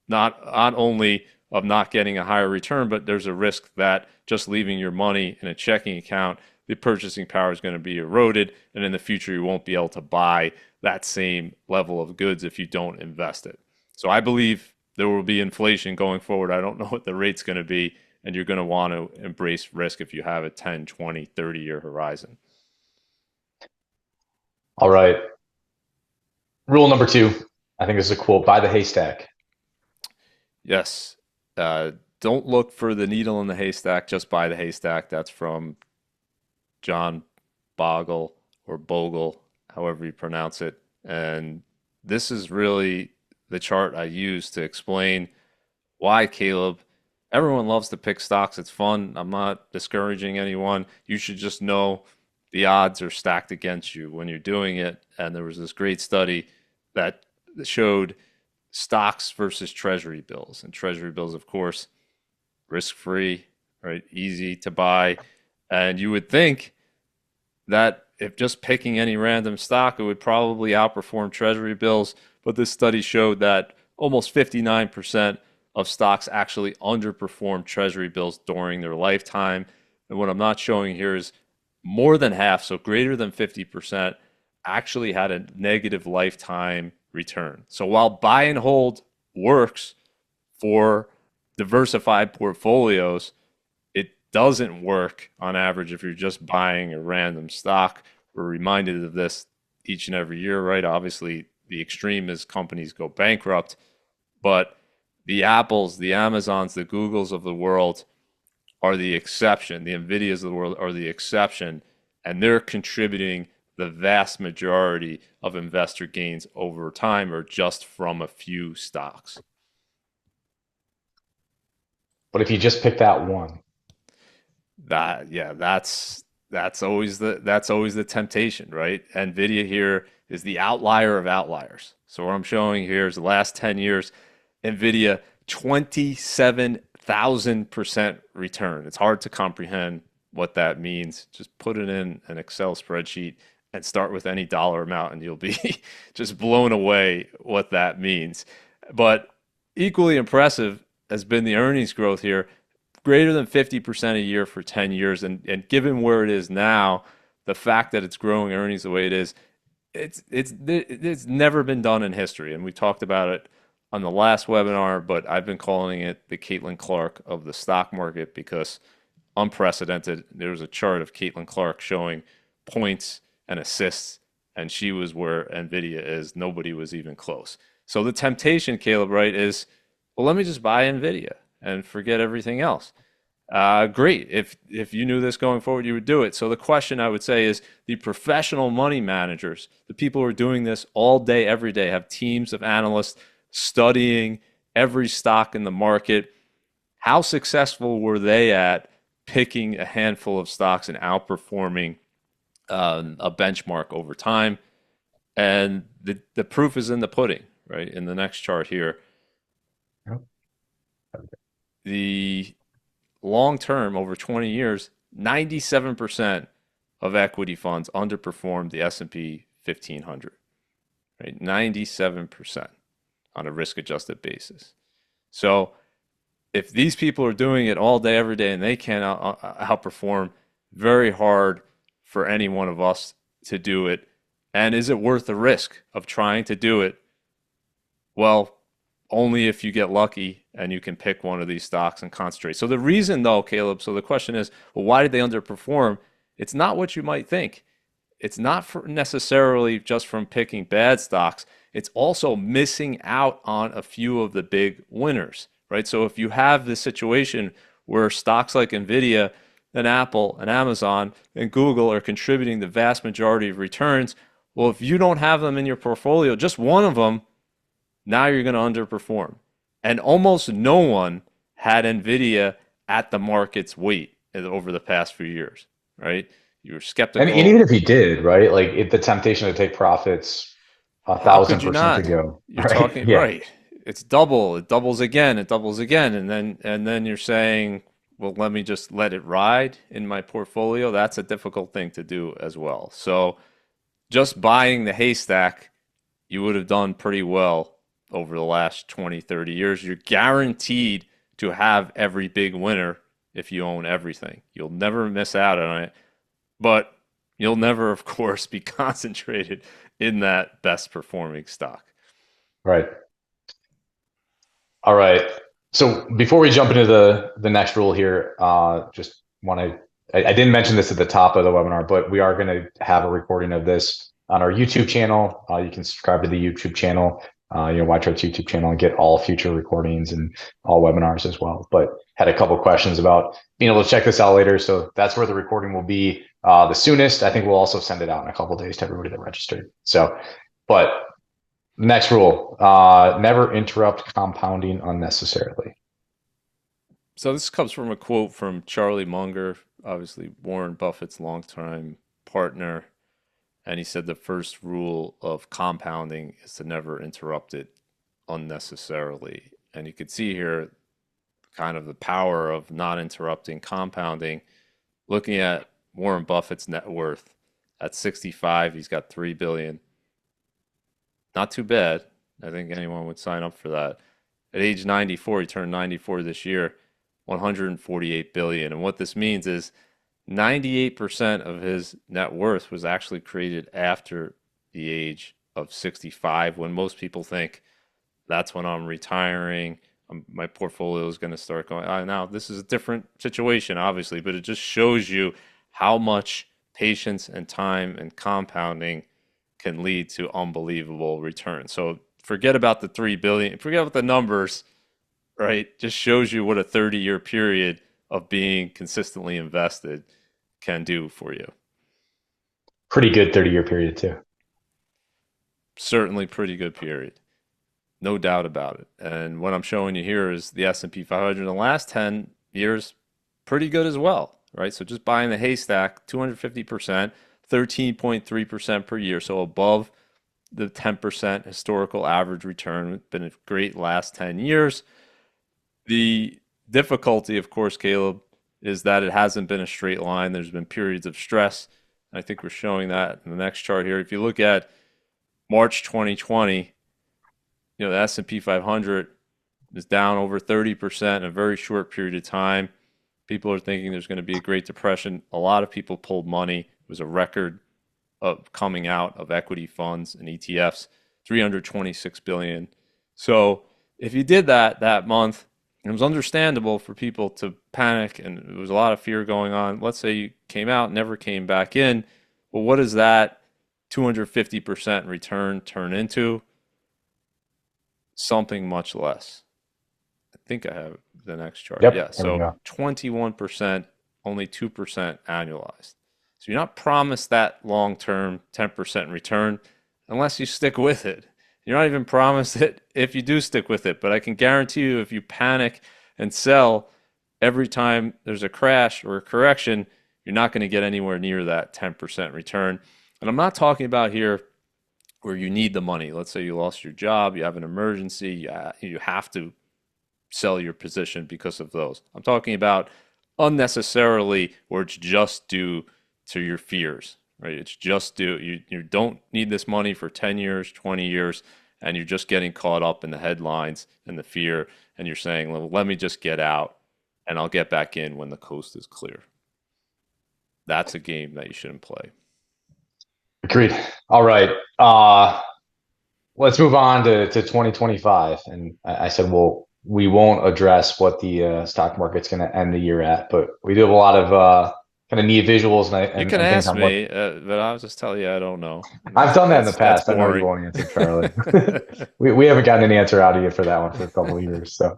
not only of not getting a higher return, but there's a risk that just leaving your money in a checking account, the purchasing power is going to be eroded, and in the future you won't be able to buy that same level of goods if you don't invest it. So I believe there will be inflation going forward. I don't know what the rate's going to be, and you're going to want to embrace risk if you have a 10, 20, 30-year horizon. All right. Rule number two, I think this is a quote, buy the haystack. Yes. Uh, don't look for the needle in the haystack, just buy the haystack. That's from John Bogle or Bogle, however you pronounce it. And this is really the chart I use to explain why, Caleb. Everyone loves to pick stocks. It's fun. I'm not discouraging anyone. You should just know the odds are stacked against you when you're doing it. And there was this great study that showed stocks versus treasury bills. And treasury bills, of course, risk free, right? Easy to buy. And you would think that if just picking any random stock, it would probably outperform treasury bills. But this study showed that almost 59% of stocks actually underperform treasury bills during their lifetime. And what I'm not showing here is more than half, so greater than 50%, actually had a negative lifetime return. So while buy and hold works for diversified portfolios, it doesn't work on average if you're just buying a random stock. We're reminded of this each and every year, right? Obviously, the extreme is companies go bankrupt, but the Apples, the Amazons, the Googles of the world are the exception. The Nvidias of the world are the exception, and they're contributing the vast majority of investor gains over time, or just from a few stocks. But if you just pick that one, Yeah, that's always the temptation, right? Nvidia here is the outlier of outliers. So what I'm showing here is the last 10 years, Nvidia 27,000% return. It's hard to comprehend what that means. Just put it in an Excel spreadsheet and start with any dollar amount, and you'll be just blown away what that means. But equally impressive has been the earnings growth here, greater than 50% a year for 10 years. And given where it is now, the fact that it's growing earnings the way it is, it's never been done in history. And we talked about it on the last webinar, but I've been calling it the Caitlin Clark of the stock market, because unprecedented. There was a chart of Caitlin Clark showing points and assists, and she was where Nvidia is. Nobody was even close. So the temptation, Caleb, right, is, well, let me just buy Nvidia and forget everything else. Great. If you knew this going forward, you would do it. So the question I would say is, the professional money managers, the people who are doing this all day, every day, have teams of analysts studying every stock in the market. How successful were they at picking a handful of stocks and outperforming a benchmark over time? And the proof is in the pudding, right? In the next chart here, the long term over 20 years, 97% of equity funds underperformed the S&P 1500, right? 97% on a risk-adjusted basis. So if these people are doing it all day, every day, and they can outperform, very hard for any one of us to do it. And is it worth the risk of trying to do it? Well, only if you get lucky and you can pick one of these stocks and concentrate. So the reason though, Caleb, so the question is, well, why did they underperform? It's not what you might think. It's not for necessarily just from picking bad stocks. It's also missing out on a few of the big winners, right? So if you have this situation where stocks like Nvidia and Apple and Amazon and Google are contributing the vast majority of returns, well, if you don't have them in your portfolio, just one of them, now you're going to underperform. And almost no one had Nvidia at the market's weight over the past few years, right? You were And even skeptical. if you did, right? Like the temptation to take profits a How could thousand you percent to not? go, You're right? talking Yeah, right. It's double. It doubles again. It doubles again, and then you're saying, well, let me just let it ride in my portfolio. That's a difficult thing to do as well. So just buying the haystack, you would have done pretty well over the last 20, 30 years. You're guaranteed to have every big winner if you own everything. You'll never miss out on it, but you'll never, of course, be concentrated in that best performing stock. right. All right. So before we jump into the next rule here, just want to I didn't mention this at the top of the webinar, but we are going to have a recording of this on our YouTube channel. You can subscribe to the YouTube channel, YCharts YouTube channel, and get all future recordings and all webinars as well. But had a couple questions about being able to check this out later, so that's where the recording will be the soonest. I think we'll also send it out in a couple days to everybody that registered. So, but next rule, never interrupt compounding unnecessarily. So this comes from a quote from Charlie Munger, obviously Warren Buffett's longtime partner. And he said the first rule of compounding is to never interrupt it unnecessarily. And you can see here kind of the power of not interrupting compounding. Looking at Warren Buffett's net worth at 65, he's got 3 billion. Not too bad. I think anyone would sign up for that. At age 94, he turned 94 this year, 148 billion. And what this means is 98% of his net worth was actually created after the age of 65, when most people think that's when I'm retiring. My portfolio is going to start going. Now, this is a different situation, obviously, but it just shows you how much patience and time and compounding can lead to unbelievable returns. So forget about the 3 billion, forget about the numbers, right? Just shows you what a 30-year period of being consistently invested can do for you. Pretty good 30-year period too. Certainly pretty good period. No doubt about it. And what I'm showing you here is the S&P 500 in the last 10 years, pretty good as well, right? So just buying the haystack, 250%, 13.3% per year. So above the 10% historical average return. It's been a great last 10 years. The difficulty, of course, Caleb, is that it hasn't been a straight line. There's been periods of stress. I think we're showing that in the next chart here. If you look at March 2020, the S&P 500 is down over 30% in a very short period of time. People are thinking there's going to be a Great Depression. A lot of people pulled money. It was a record of coming out of equity funds and ETFs, 326 billion. So if you did that month, it was understandable for people to panic, and there was a lot of fear going on. Let's say you came out, never came back in. Well, what does that 250% return turn into? Something much less. I think I have the next chart. Yep, Yeah, there we so go. 21%, only 2% annualized. So you're not promised that long-term 10% return unless you stick with it. You're not even promised it if you do stick with it. But I can guarantee you, if you panic and sell every time there's a crash or a correction, you're not going to get anywhere near that 10% return. And I'm not talking about here where you need the money. Let's say you lost your job, you have an emergency, you have to sell your position because of those. I'm talking about unnecessarily where it's just due to your fears, right? It's just you don't need this money for 10 years, 20 years, and you're just getting caught up in the headlines and the fear, and you're saying, well, let me just get out and I'll get back in when the coast is clear. That's a game that you shouldn't play. Agreed. All right. Let's move on to 2025. And I said, well, we won't address what the stock market's going to end the year at, but we do have a lot of kind of neat visuals You can and things ask on what me, but I'll just tell you I don't know. I've done that in the That's past. I know you boring. won't answer, Charlie. We haven't gotten an answer out of you for that one for a couple of years. So,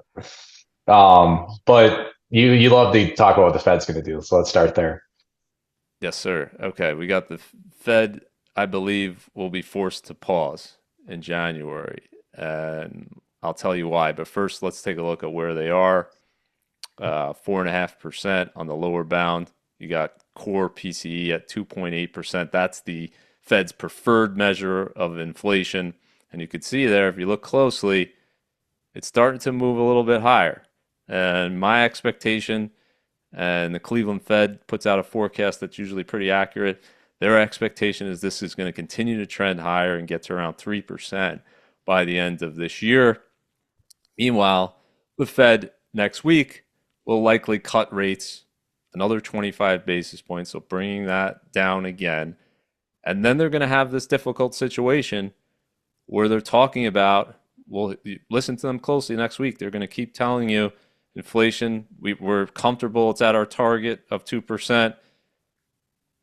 but you love to talk about what the Fed's going to do. So let's start there. Yes, sir. Okay, we got the Fed, I believe, will be forced to pause in January, and I'll tell you why. But first, let's take a look at where they are. 4.5% on the lower bound. You got core PCE at 2.8%. That's the Fed's preferred measure of inflation. And you can see there, if you look closely, it's starting to move a little bit higher. And my expectation, and the Cleveland Fed puts out a forecast that's usually pretty accurate, their expectation is this is going to continue to trend higher and get to around 3% by the end of this year. Meanwhile, the Fed next week will likely cut rates another 25 basis points, so bringing that down again. And then they're going to have this difficult situation where they're talking about, well, listen to them closely next week. They're going to keep telling you inflation, we're comfortable, it's at our target of 2%,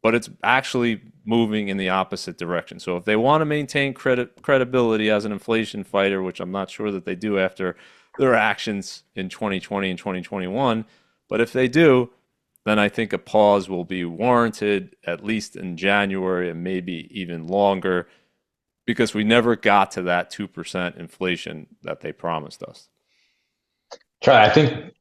but it's actually moving in the opposite direction. So if they want to maintain credibility as an inflation fighter, which I'm not sure that they do after their actions in 2020 and 2021, but if they do, then I think a pause will be warranted, at least in January and maybe even longer, because we never got to that 2% inflation that they promised us. Charlie, I think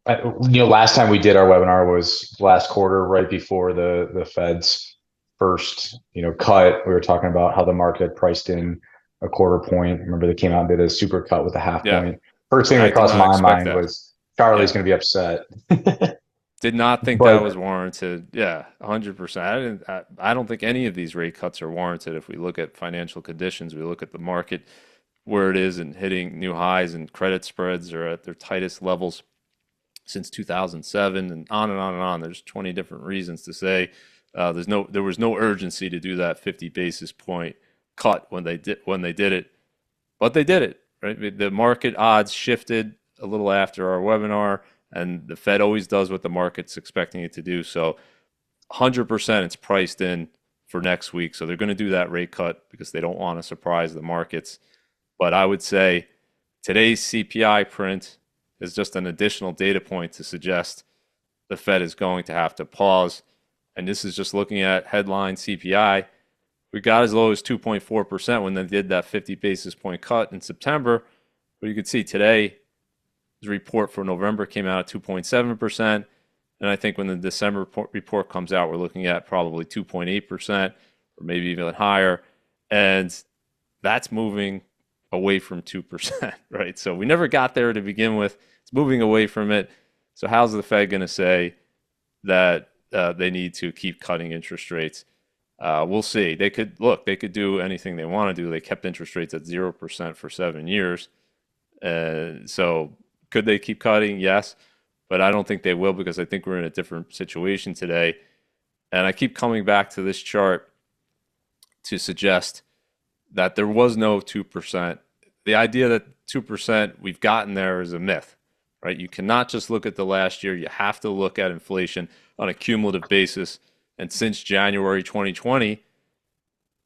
last time we did our webinar was last quarter, right before the Fed's first cut. We were talking about how the market priced in a quarter point. Remember, they came out and did a super cut with a half Yeah, point. First thing I that did crossed not my expect mind that. was Charlie's Yeah. going to be upset. Did not think that was But warranted. Yeah, 100%. I don't think any of these rate cuts are warranted. If we look at financial conditions, we look at the market where it is and hitting new highs, and credit spreads are at their tightest levels since 2007, and on and on and on. There's 20 different reasons to say there was no urgency to do that 50 basis point cut when they did it, but they did it, right? The market odds shifted a little after our webinar, and the Fed always does what the market's expecting it to do. So 100% it's priced in for next week. So they're going to do that rate cut because they don't want to surprise the markets. But I would say today's CPI print is just an additional data point to suggest the Fed is going to have to pause. And this is just looking at headline CPI. We got as low as 2.4% when they did that 50 basis point cut in September. But you can see today, the report for November came out at 2.7%. And I think when the December report comes out, we're looking at probably 2.8% or maybe even higher. And that's moving away from 2%, right? So we never got there to begin with. It's moving away from it. So how's the Fed going to say that they need to keep cutting interest rates? We'll see. They could do anything they want to do. They kept interest rates at 0% for 7 years. So could they keep cutting? Yes. But I don't think they will, because I think we're in a different situation today. And I keep coming back to this chart to suggest that there was no 2%. The idea that 2% we've gotten there is a myth, right? You cannot just look at the last year. You have to look at inflation on a cumulative basis. And since January 2020,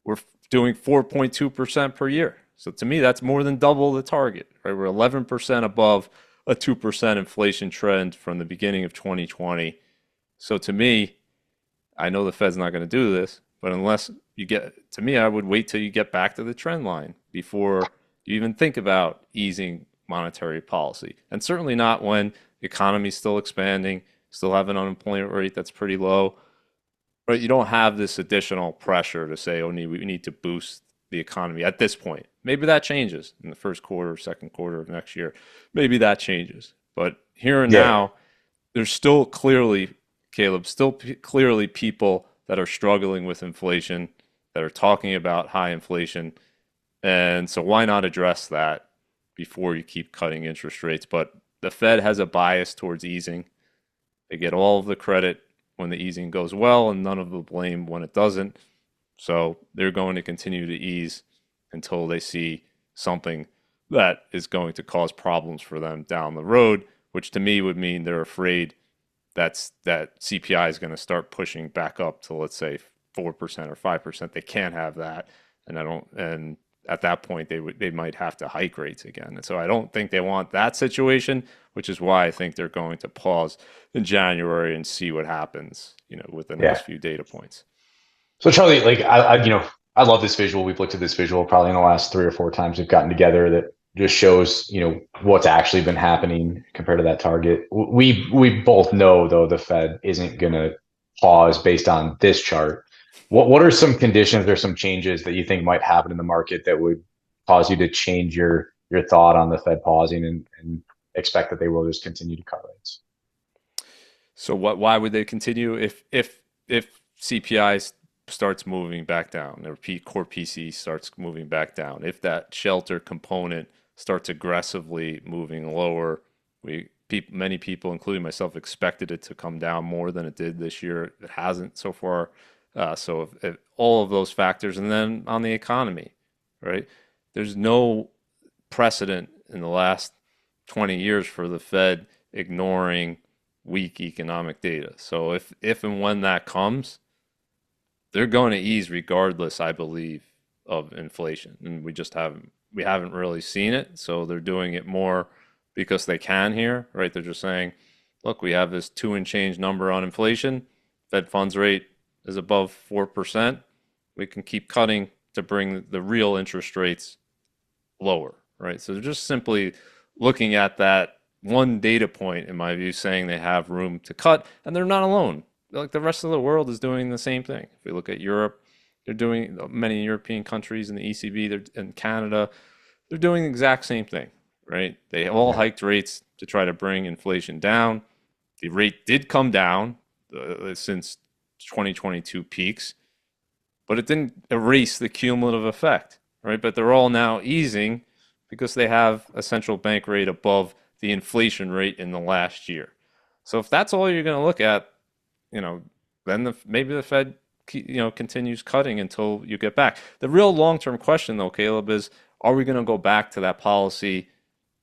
we're doing 4.2% per year. So to me, that's more than double the target, right? We're 11% above a 2% inflation trend from the beginning of 2020. So to me, I know the Fed's not going to do this, but unless you get, to me, I would wait till you get back to the trend line before you even think about easing monetary policy. And certainly not when the economy's still expanding, still have an unemployment rate that's pretty low. But you don't have this additional pressure to say, oh, we need to boost the economy at this point. Maybe that changes in the first quarter, second quarter of next year. Maybe that changes. But here and yeah, now, there's still clearly, Caleb, clearly people that are struggling with inflation, that are talking about high inflation. And so why not address that before you keep cutting interest rates? But the Fed has a bias towards easing. They get all of the credit when the easing goes well and none of the blame when it doesn't. So they're going to continue to ease until they see something that is going to cause problems for them down the road, which to me would mean they're afraid that CPI is going to start pushing back up to, let's say, 4% or 5%. They can't have that, and at that point they might have to hike rates again. And so I don't think they want that situation, which is why I think they're going to pause in January and see what happens, within those Yeah. few data points. So Charlie, like I love this visual. We've looked at this visual probably in the last 3 or 4 times we've gotten together that just shows, what's actually been happening compared to that target. We both know though the Fed isn't gonna pause based on this chart. What are some conditions or some changes that you think might happen in the market that would cause you to change your thought on the Fed pausing and expect that they will just continue to cut rates? So why would they continue if CPI starts moving back down, or core PC starts moving back down, if that shelter component starts aggressively moving lower? Many people, including myself, expected it to come down more than it did this year. It hasn't so far. So if all of those factors, and then on the economy, right? There's no precedent in the last 20 years for the Fed ignoring weak economic data. So if and when that comes, they're going to ease regardless, I believe, of inflation. And we haven't really seen it. So they're doing it more because they can here, right? They're just saying, look, we have this 2 and change number on inflation. Fed funds rate is above 4%. We can keep cutting to bring the real interest rates lower, right? So they're just simply looking at that one data point, in my view, saying they have room to cut, and they're not alone. Like the rest of the world is doing the same thing. If we look at Europe, they're doing many European countries in the ECB, in Canada, they're doing the exact same thing, right? They all Yeah. hiked rates to try to bring inflation down. The rate did come down since 2022 peaks, but it didn't erase the cumulative effect, right? But they're all now easing because they have a central bank rate above the inflation rate in the last year. So if that's all you're going to look at, you know, then maybe the Fed, continues cutting until you get back. The real long-term question, though, Caleb, is are we going to go back to that policy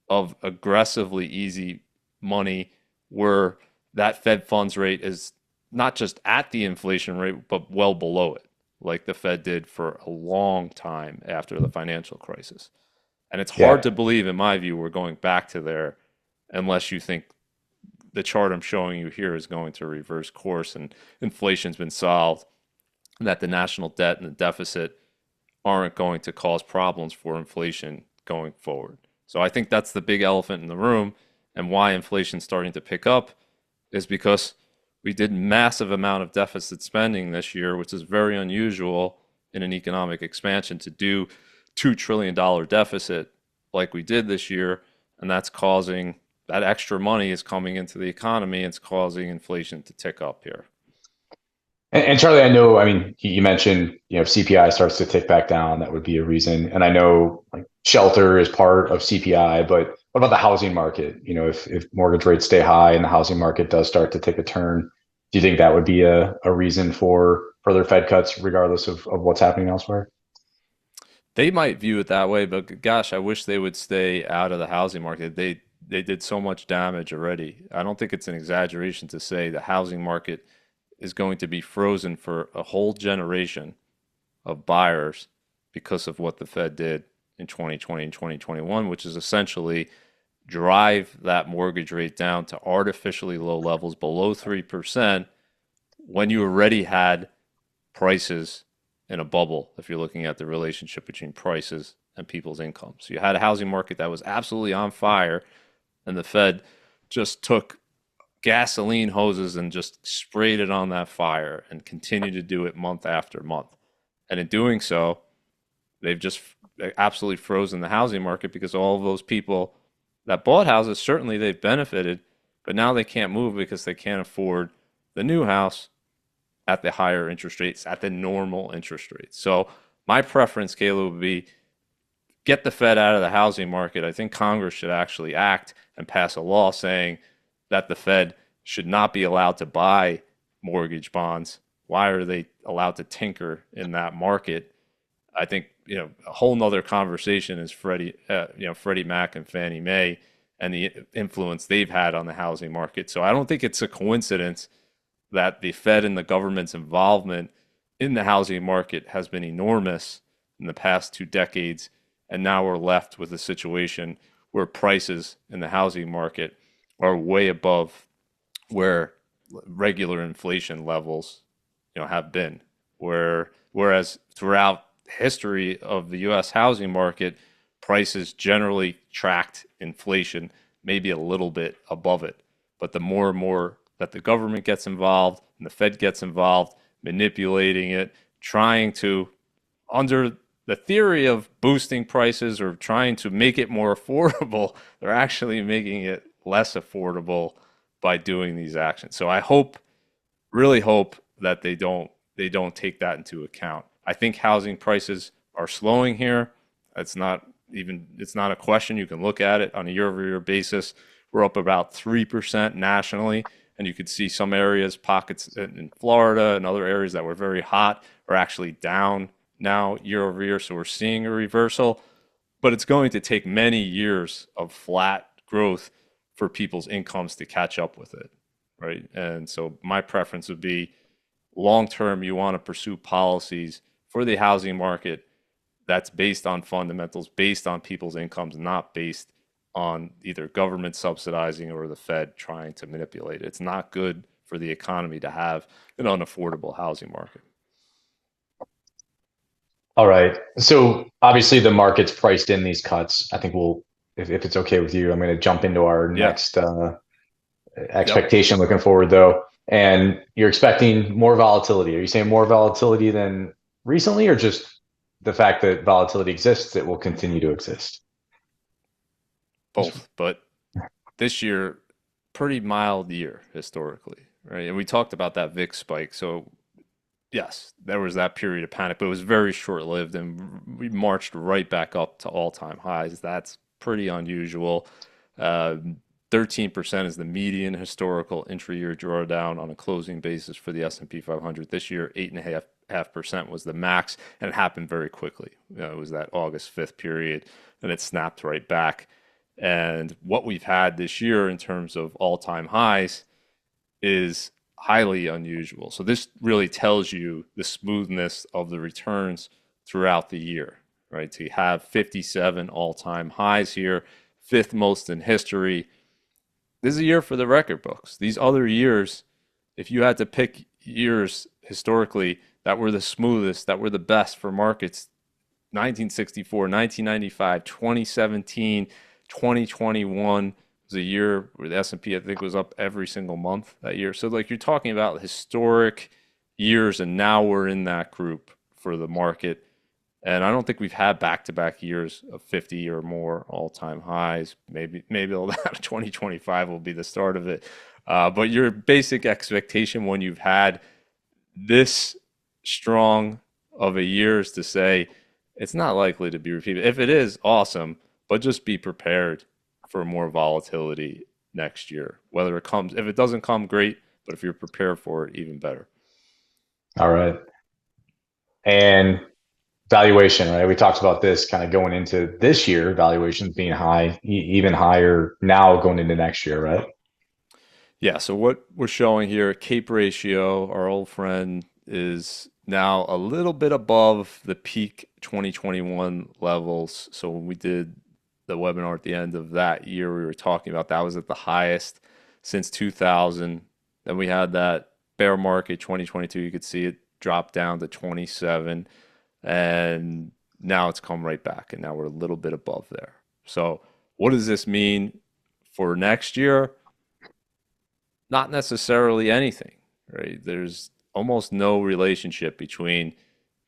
of aggressively easy money where that Fed funds rate is not just at the inflation rate, but well below it, like the Fed did for a long time after the financial crisis? And it's hard Yeah. to believe, in my view, we're going back to there unless you think the chart I'm showing you here is going to reverse course and inflation's been solved, and that the national debt and the deficit aren't going to cause problems for inflation going forward. So I think that's the big elephant in the room, and why inflation's starting to pick up is because we did massive amount of deficit spending this year, which is very unusual in an economic expansion to do $2 trillion deficit like we did this year, and that's causing that extra money is coming into the economy. It's causing inflation to tick up here. And Charlie, I know, I mean, you mentioned, if CPI starts to tick back down, that would be a reason. And I know like shelter is part of CPI, but what about the housing market? If mortgage rates stay high and the housing market does start to take a turn, do you think that would be a reason for further Fed cuts, regardless of what's happening elsewhere? They might view it that way, but gosh, I wish they would stay out of the housing market. They did so much damage already. I don't think it's an exaggeration to say the housing market is going to be frozen for a whole generation of buyers because of what the Fed did in 2020 and 2021, which is essentially drive that mortgage rate down to artificially low levels below 3% when you already had prices in a bubble, if you're looking at the relationship between prices and people's incomes. So you had a housing market that was absolutely on fire, and the Fed just took gasoline hoses and just sprayed it on that fire and continued to do it month after month. And in doing so, they've just absolutely frozen the housing market because all of those people that bought houses, certainly they've benefited, but now they can't move because they can't afford the new house at the higher interest rates, at the normal interest rates. So my preference, Caleb, would be get the Fed out of the housing market. I think Congress should actually act and pass a law saying that the Fed should not be allowed to buy mortgage bonds. Why are they allowed to tinker in that market? I think a whole nother conversation is Freddie Mac and Fannie Mae and the influence they've had on the housing market. So I don't think it's a coincidence that the Fed and the government's involvement in the housing market has been enormous in the past 2 decades. And now we're left with a situation where prices in the housing market are way above where regular inflation levels, have been. Whereas throughout history of the U.S. housing market, prices generally tracked inflation, maybe a little bit above it. But the more and more that the government gets involved and the Fed gets involved, manipulating it, trying to, under the theory of boosting prices or trying to make it more affordable, they're actually making it less affordable by doing these actions. So I really hope that they don't take that into account. I think housing prices are slowing here. It's not a question. You can look at it on a year-over-year basis. We're up about 3% nationally, and you could see some areas, pockets in Florida and other areas that were very hot are actually down now year over year. So we're seeing a reversal, but it's going to take many years of flat growth for people's incomes to catch up with it, right? And so my preference would be long term, you want to pursue policies for the housing market that's based on fundamentals, based on people's incomes, not based on either government subsidizing or the Fed trying to manipulate it. It's not good for the economy to have an unaffordable housing market. All right. So obviously the market's priced in these cuts. I think if it's okay with you, I'm going to jump into our Yeah. next Yep. expectation looking forward though. And you're expecting more volatility. Are you saying more volatility than recently, or just the fact that volatility exists, it will continue to exist? Both. But this year, pretty mild year historically, right? And we talked about that VIX spike. So yes, there was that period of panic, but it was very short-lived, and we marched right back up to all-time highs. That's pretty unusual. 13% is the median historical intra-year drawdown on a closing basis for the S&P 500. This year, 8.5% was the max, and it happened very quickly. It was that August 5th period, and it snapped right back. And what we've had this year in terms of all-time highs is highly unusual. So this really tells you the smoothness of the returns throughout the year, right? To have 57 all-time highs here, fifth most in history. This is a year for the record books. These other years, if you had to pick years historically that were the smoothest, that were the best for markets, 1964, 1995, 2017, 2021 was a year where the S&P I think was up every single month that year. So like you're talking about historic years, and now we're in that group for the market. And I don't think we've had back-to-back years of 50 or more all-time highs. Maybe 2025 will be the start of it. But your basic expectation when you've had this strong of a year is to say it's not likely to be repeated. If it is, awesome, but just be prepared for more volatility next year. Whether it comes, if it doesn't come, great, but if you're prepared for it, even better. All right. And valuation, right? We talked about this kind of going into this year, valuations being high, even higher now going into next year, right? Yeah, so what we're showing here, CAPE ratio, our old friend, is now a little bit above the peak 2021 levels. So when we did the webinar at the end of that year, we were talking about that was at the highest since 2000. Then we had that bear market 2022. You could see it drop down to 27, and now it's come right back, and now we're a little bit above there. So what does this mean for next year? Not necessarily anything, right? There's almost no relationship between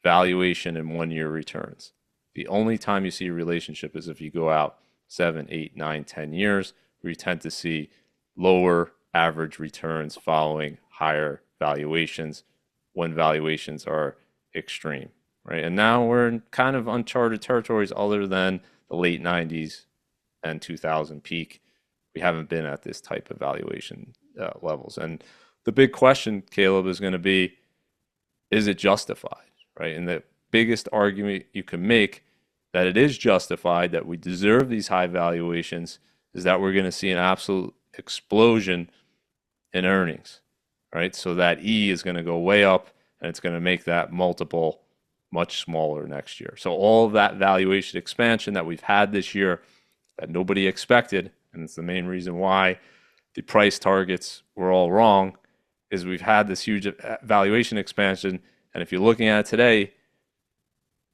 valuation and 1 year returns. The only time you see a relationship is if you go out 7, 8, 9, 10 years, where you tend to see lower average returns following higher valuations. when valuations are extreme, right? And now we're in kind of uncharted territories other than the late 90s and 2000 peak. We haven't been at this type of valuation levels. And the big question, Caleb, is going to be, is it justified, right? And the biggest argument you can make that it is justified, that we deserve these high valuations, is that we're going to see an absolute explosion in earnings, right? So that E is going to go way up and it's going to make that multiple much smaller next year. So all of that valuation expansion that we've had this year that nobody expected, and it's the main reason why the price targets were all wrong, is we've had this huge valuation expansion. And if you're looking at it today,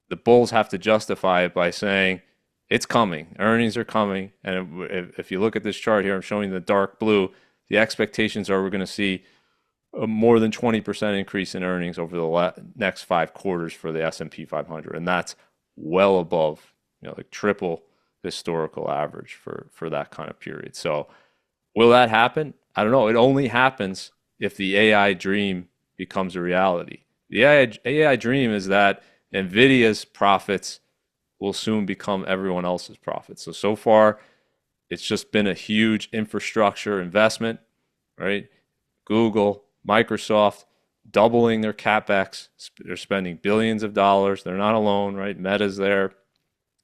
the bulls have to justify it by saying it's coming, earnings are coming. And if you look at this chart here, I'm showing the dark blue, the expectations are we're going to see a more than 20% increase in earnings over the next 5 quarters for the S&P 500. And that's well above, like triple historical average for that kind of period. So will that happen? I don't know. It only happens if the AI dream becomes a reality. The AI dream is that NVIDIA's profits will soon become everyone else's profits. So far, it's just been a huge infrastructure investment, right? Google, Microsoft, doubling their CapEx. They're spending billions of dollars. They're not alone, right? Meta's there,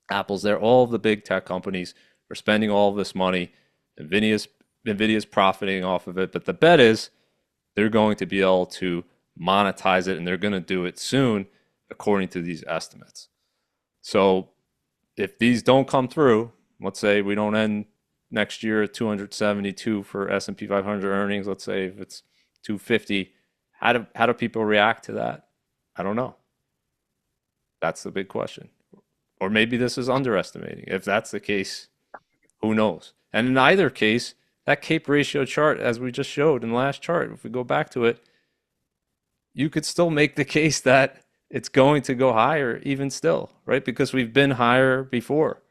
Apple's there. All of the big tech companies are spending all of this money. NVIDIA's profiting off of it. But the bet is they're going to be able to monetize it, and they're going to do it soon, according to these estimates. So if these don't come through, let's say we don't end next year at 272 for S&P 500 earnings, let's say if it's 250, how do people react to that? I don't know. That's the big question. Or maybe this is underestimating. If that's the case, who knows? And in either case, that CAPE ratio chart, as we just showed in the last chart, if we go back to it, you could still make the case that it's going to go higher even still, right? Because we've been higher before.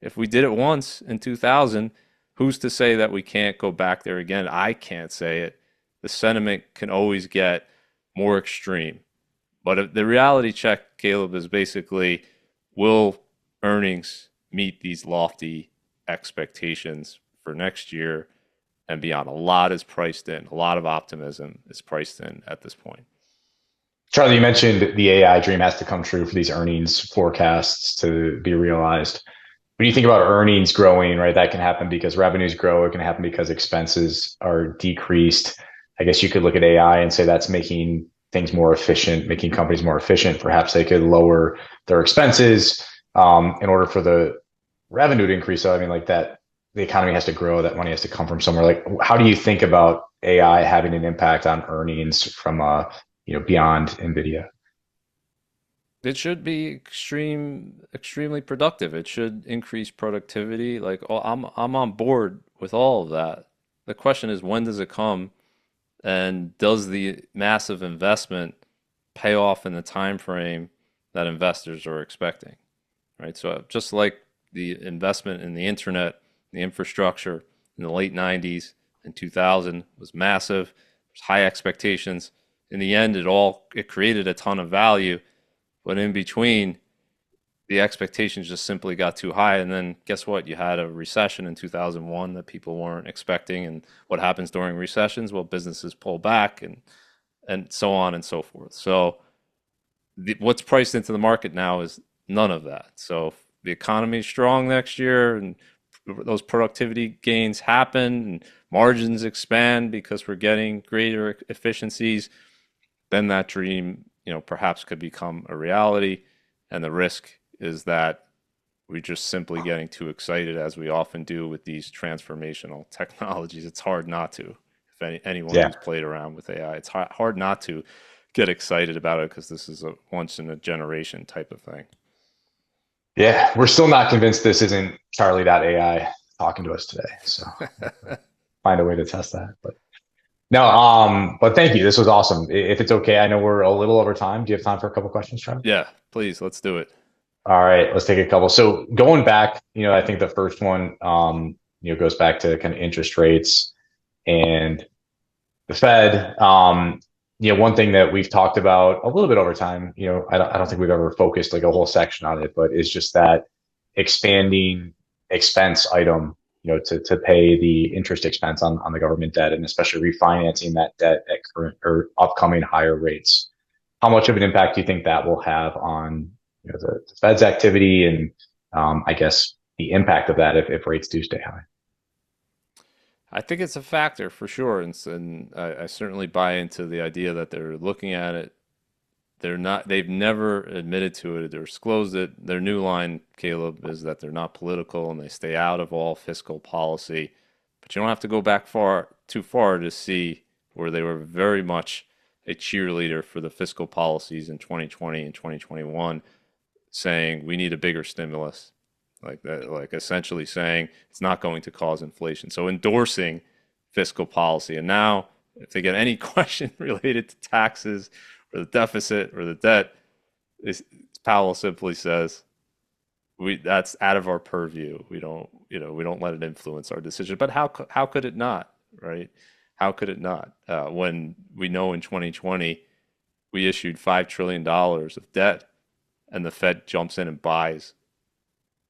If we did it once in 2000, who's to say that we can't go back there again? I can't say it. The sentiment can always get more extreme. But the reality check, Caleb, is basically, will earnings meet these lofty expectations for next year and beyond? A lot is priced in. A lot of optimism is priced in at this point. Charlie, you mentioned the AI dream has to come true for these earnings forecasts to be realized. When you think about earnings growing, right, that can happen because revenues grow. It can happen because expenses are decreased. I guess you could look at AI and say that's making things more efficient, making companies more efficient. Perhaps they could lower their expenses in order for the revenue to increase. So I mean, like that, the economy has to grow. That money has to come from somewhere. Like, how do you think about AI having an impact on earnings from beyond NVIDIA? It should be extremely productive. It should increase productivity. Like, oh, I'm on board with all of that. The question is, when does it come, and does the massive investment pay off in the time frame that investors are expecting, right? So just like the investment in the internet, the infrastructure in the late 90s and 2000 was massive, there's high expectations. In the end, it created a ton of value. But in between, the expectations just simply got too high. And then guess what? You had a recession in 2001 that people weren't expecting. And what happens during recessions? Well, businesses pull back and so on and so forth. So what's priced into the market now is none of that. So if the economy is strong next year and those productivity gains happen and margins expand because we're getting greater efficiencies, then that dream, perhaps could become a reality. And the risk is that we're just simply getting too excited, as we often do with these transformational technologies. It's hard not to. If anyone who's played around with AI, it's hard not to get excited about it because this is a once in a generation type of thing. Yeah, we're still not convinced this isn't Charlie.ai talking to us today. So find a way to test that. But no, but thank you. This was awesome. If it's okay, I know we're a little over time. Do you have time for a couple questions, Charlie? Yeah, please, let's do it. All right, let's take a couple. So going back, I think the first one, goes back to kind of interest rates and the Fed. one thing that we've talked about a little bit over time, I don't think we've ever focused like a whole section on it, but it's just that expanding expense item, to pay the interest expense on the government debt, and especially refinancing that debt at current or upcoming higher rates. How much of an impact do you think that will have on, the Fed's activity and, I guess the impact of that if rates do stay high? I think it's a factor for sure, and I certainly buy into the idea that they're looking at it. They're not. They've never admitted to it or disclosed it. Their new line, Caleb, is that they're not political and they stay out of all fiscal policy. But you don't have to go back too far to see where they were very much a cheerleader for the fiscal policies in 2020 and 2021, saying we need a bigger stimulus, like that, like essentially saying it's not going to cause inflation. So endorsing fiscal policy. And now, if they get any question related to taxes or the deficit or the debt, Powell simply says, "We that's out of our purview. We don't let it influence our decision." But how could it not, right? How could it not? When we know in 2020 we issued $5 trillion of debt, and the Fed jumps in and buys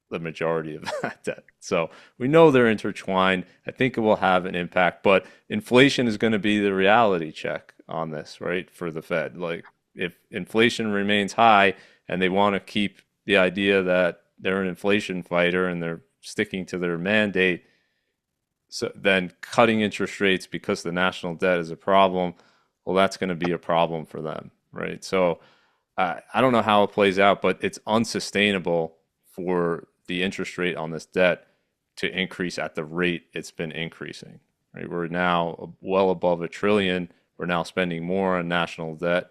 the majority of that debt. So we know they're intertwined. I think it will have an impact, but inflation is going to be the reality check on this, right? For the Fed. Like if inflation remains high and they want to keep the idea that they're an inflation fighter and they're sticking to their mandate, so then cutting interest rates because the national debt is a problem, well, that's going to be a problem for them, right? So I don't know how it plays out, but it's unsustainable for the interest rate on this debt to increase at the rate it's been increasing. Right? We're now well above $1 trillion. We're now spending more on national debt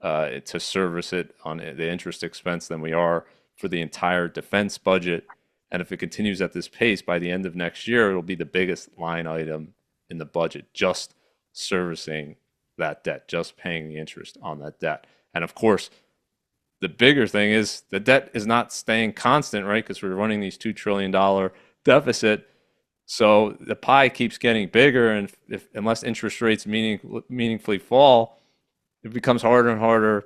to service it on the interest expense than we are for the entire defense budget. And if it continues at this pace, by the end of next year, it'll be the biggest line item in the budget, just servicing that debt, just paying the interest on that debt. And of course, the bigger thing is the debt is not staying constant, right? Because we're running these $2 trillion deficit. So the pie keeps getting bigger, and unless interest rates meaningfully fall, it becomes harder and harder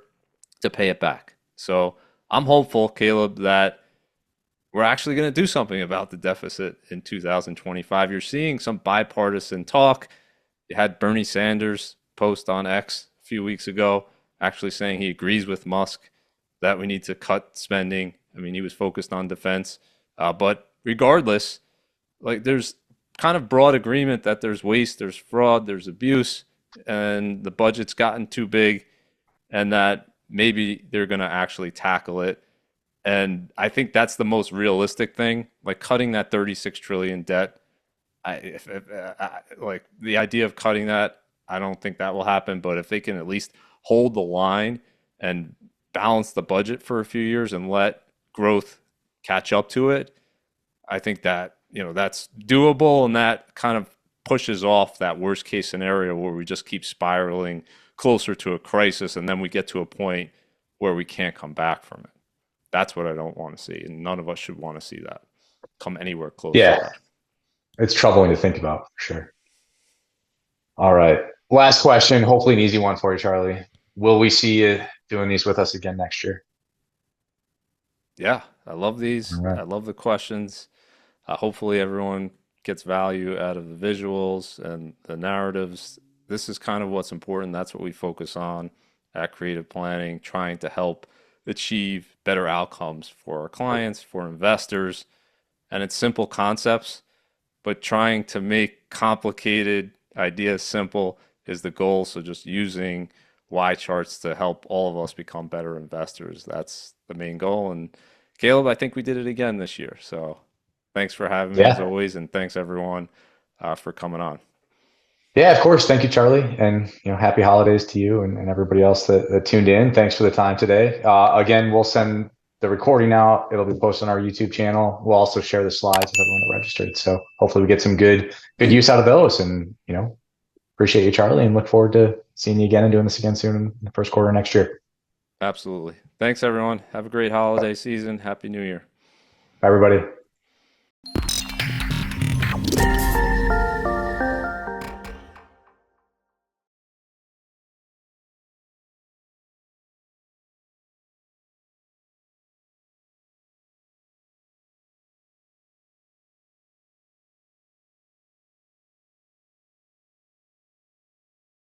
to pay it back. So I'm hopeful, Caleb, that we're actually going to do something about the deficit in 2025. You're seeing some bipartisan talk. You had Bernie Sanders post on X a few weeks ago, actually saying he agrees with Musk that we need to cut spending. I mean, he was focused on defense, but regardless, like there's kind of broad agreement that there's waste, there's fraud, there's abuse, and the budget's gotten too big, and that maybe they're going to actually tackle it. And I think that's the most realistic thing, like cutting that 36 trillion debt. Like the idea of cutting that, I don't think that will happen. But if they can at least hold the line and balance the budget for a few years and let growth catch up to it, I think that, that's doable, and that kind of pushes off that worst case scenario where we just keep spiraling closer to a crisis, and then we get to a point where we can't come back from it. That's what I don't want to see, and none of us should want to see that come anywhere close to Yeah, that. it's troubling to think about for sure. All right. Last question, hopefully an easy one for you, Charlie. Will we see you doing these with us again next year? Yeah, I love All these. right. I love the questions. Hopefully, everyone gets value out of the visuals and the narratives. This is kind of what's important. That's what we focus on at Creative Planning, trying to help achieve better outcomes for our clients, for investors. And it's simple concepts, but trying to make complicated ideas simple is the goal. So just using YCharts to help all of us become better investors. That's the main goal. And Caleb, I think we did it again this year. So thanks for having me as Yeah. always, and thanks everyone for coming on. Yeah, of course. Thank you, Charlie. And happy holidays to you and everybody else that tuned in. Thanks for the time today. Again, we'll send the recording out. It'll be posted on our YouTube channel. We'll also share the slides with everyone that registered. So hopefully we get some good use out of those. And appreciate you, Charlie, and look forward to seeing you again and doing this again soon in the first quarter next year. Absolutely. Thanks everyone. Have a great holiday season. Happy New Year. Bye, everybody.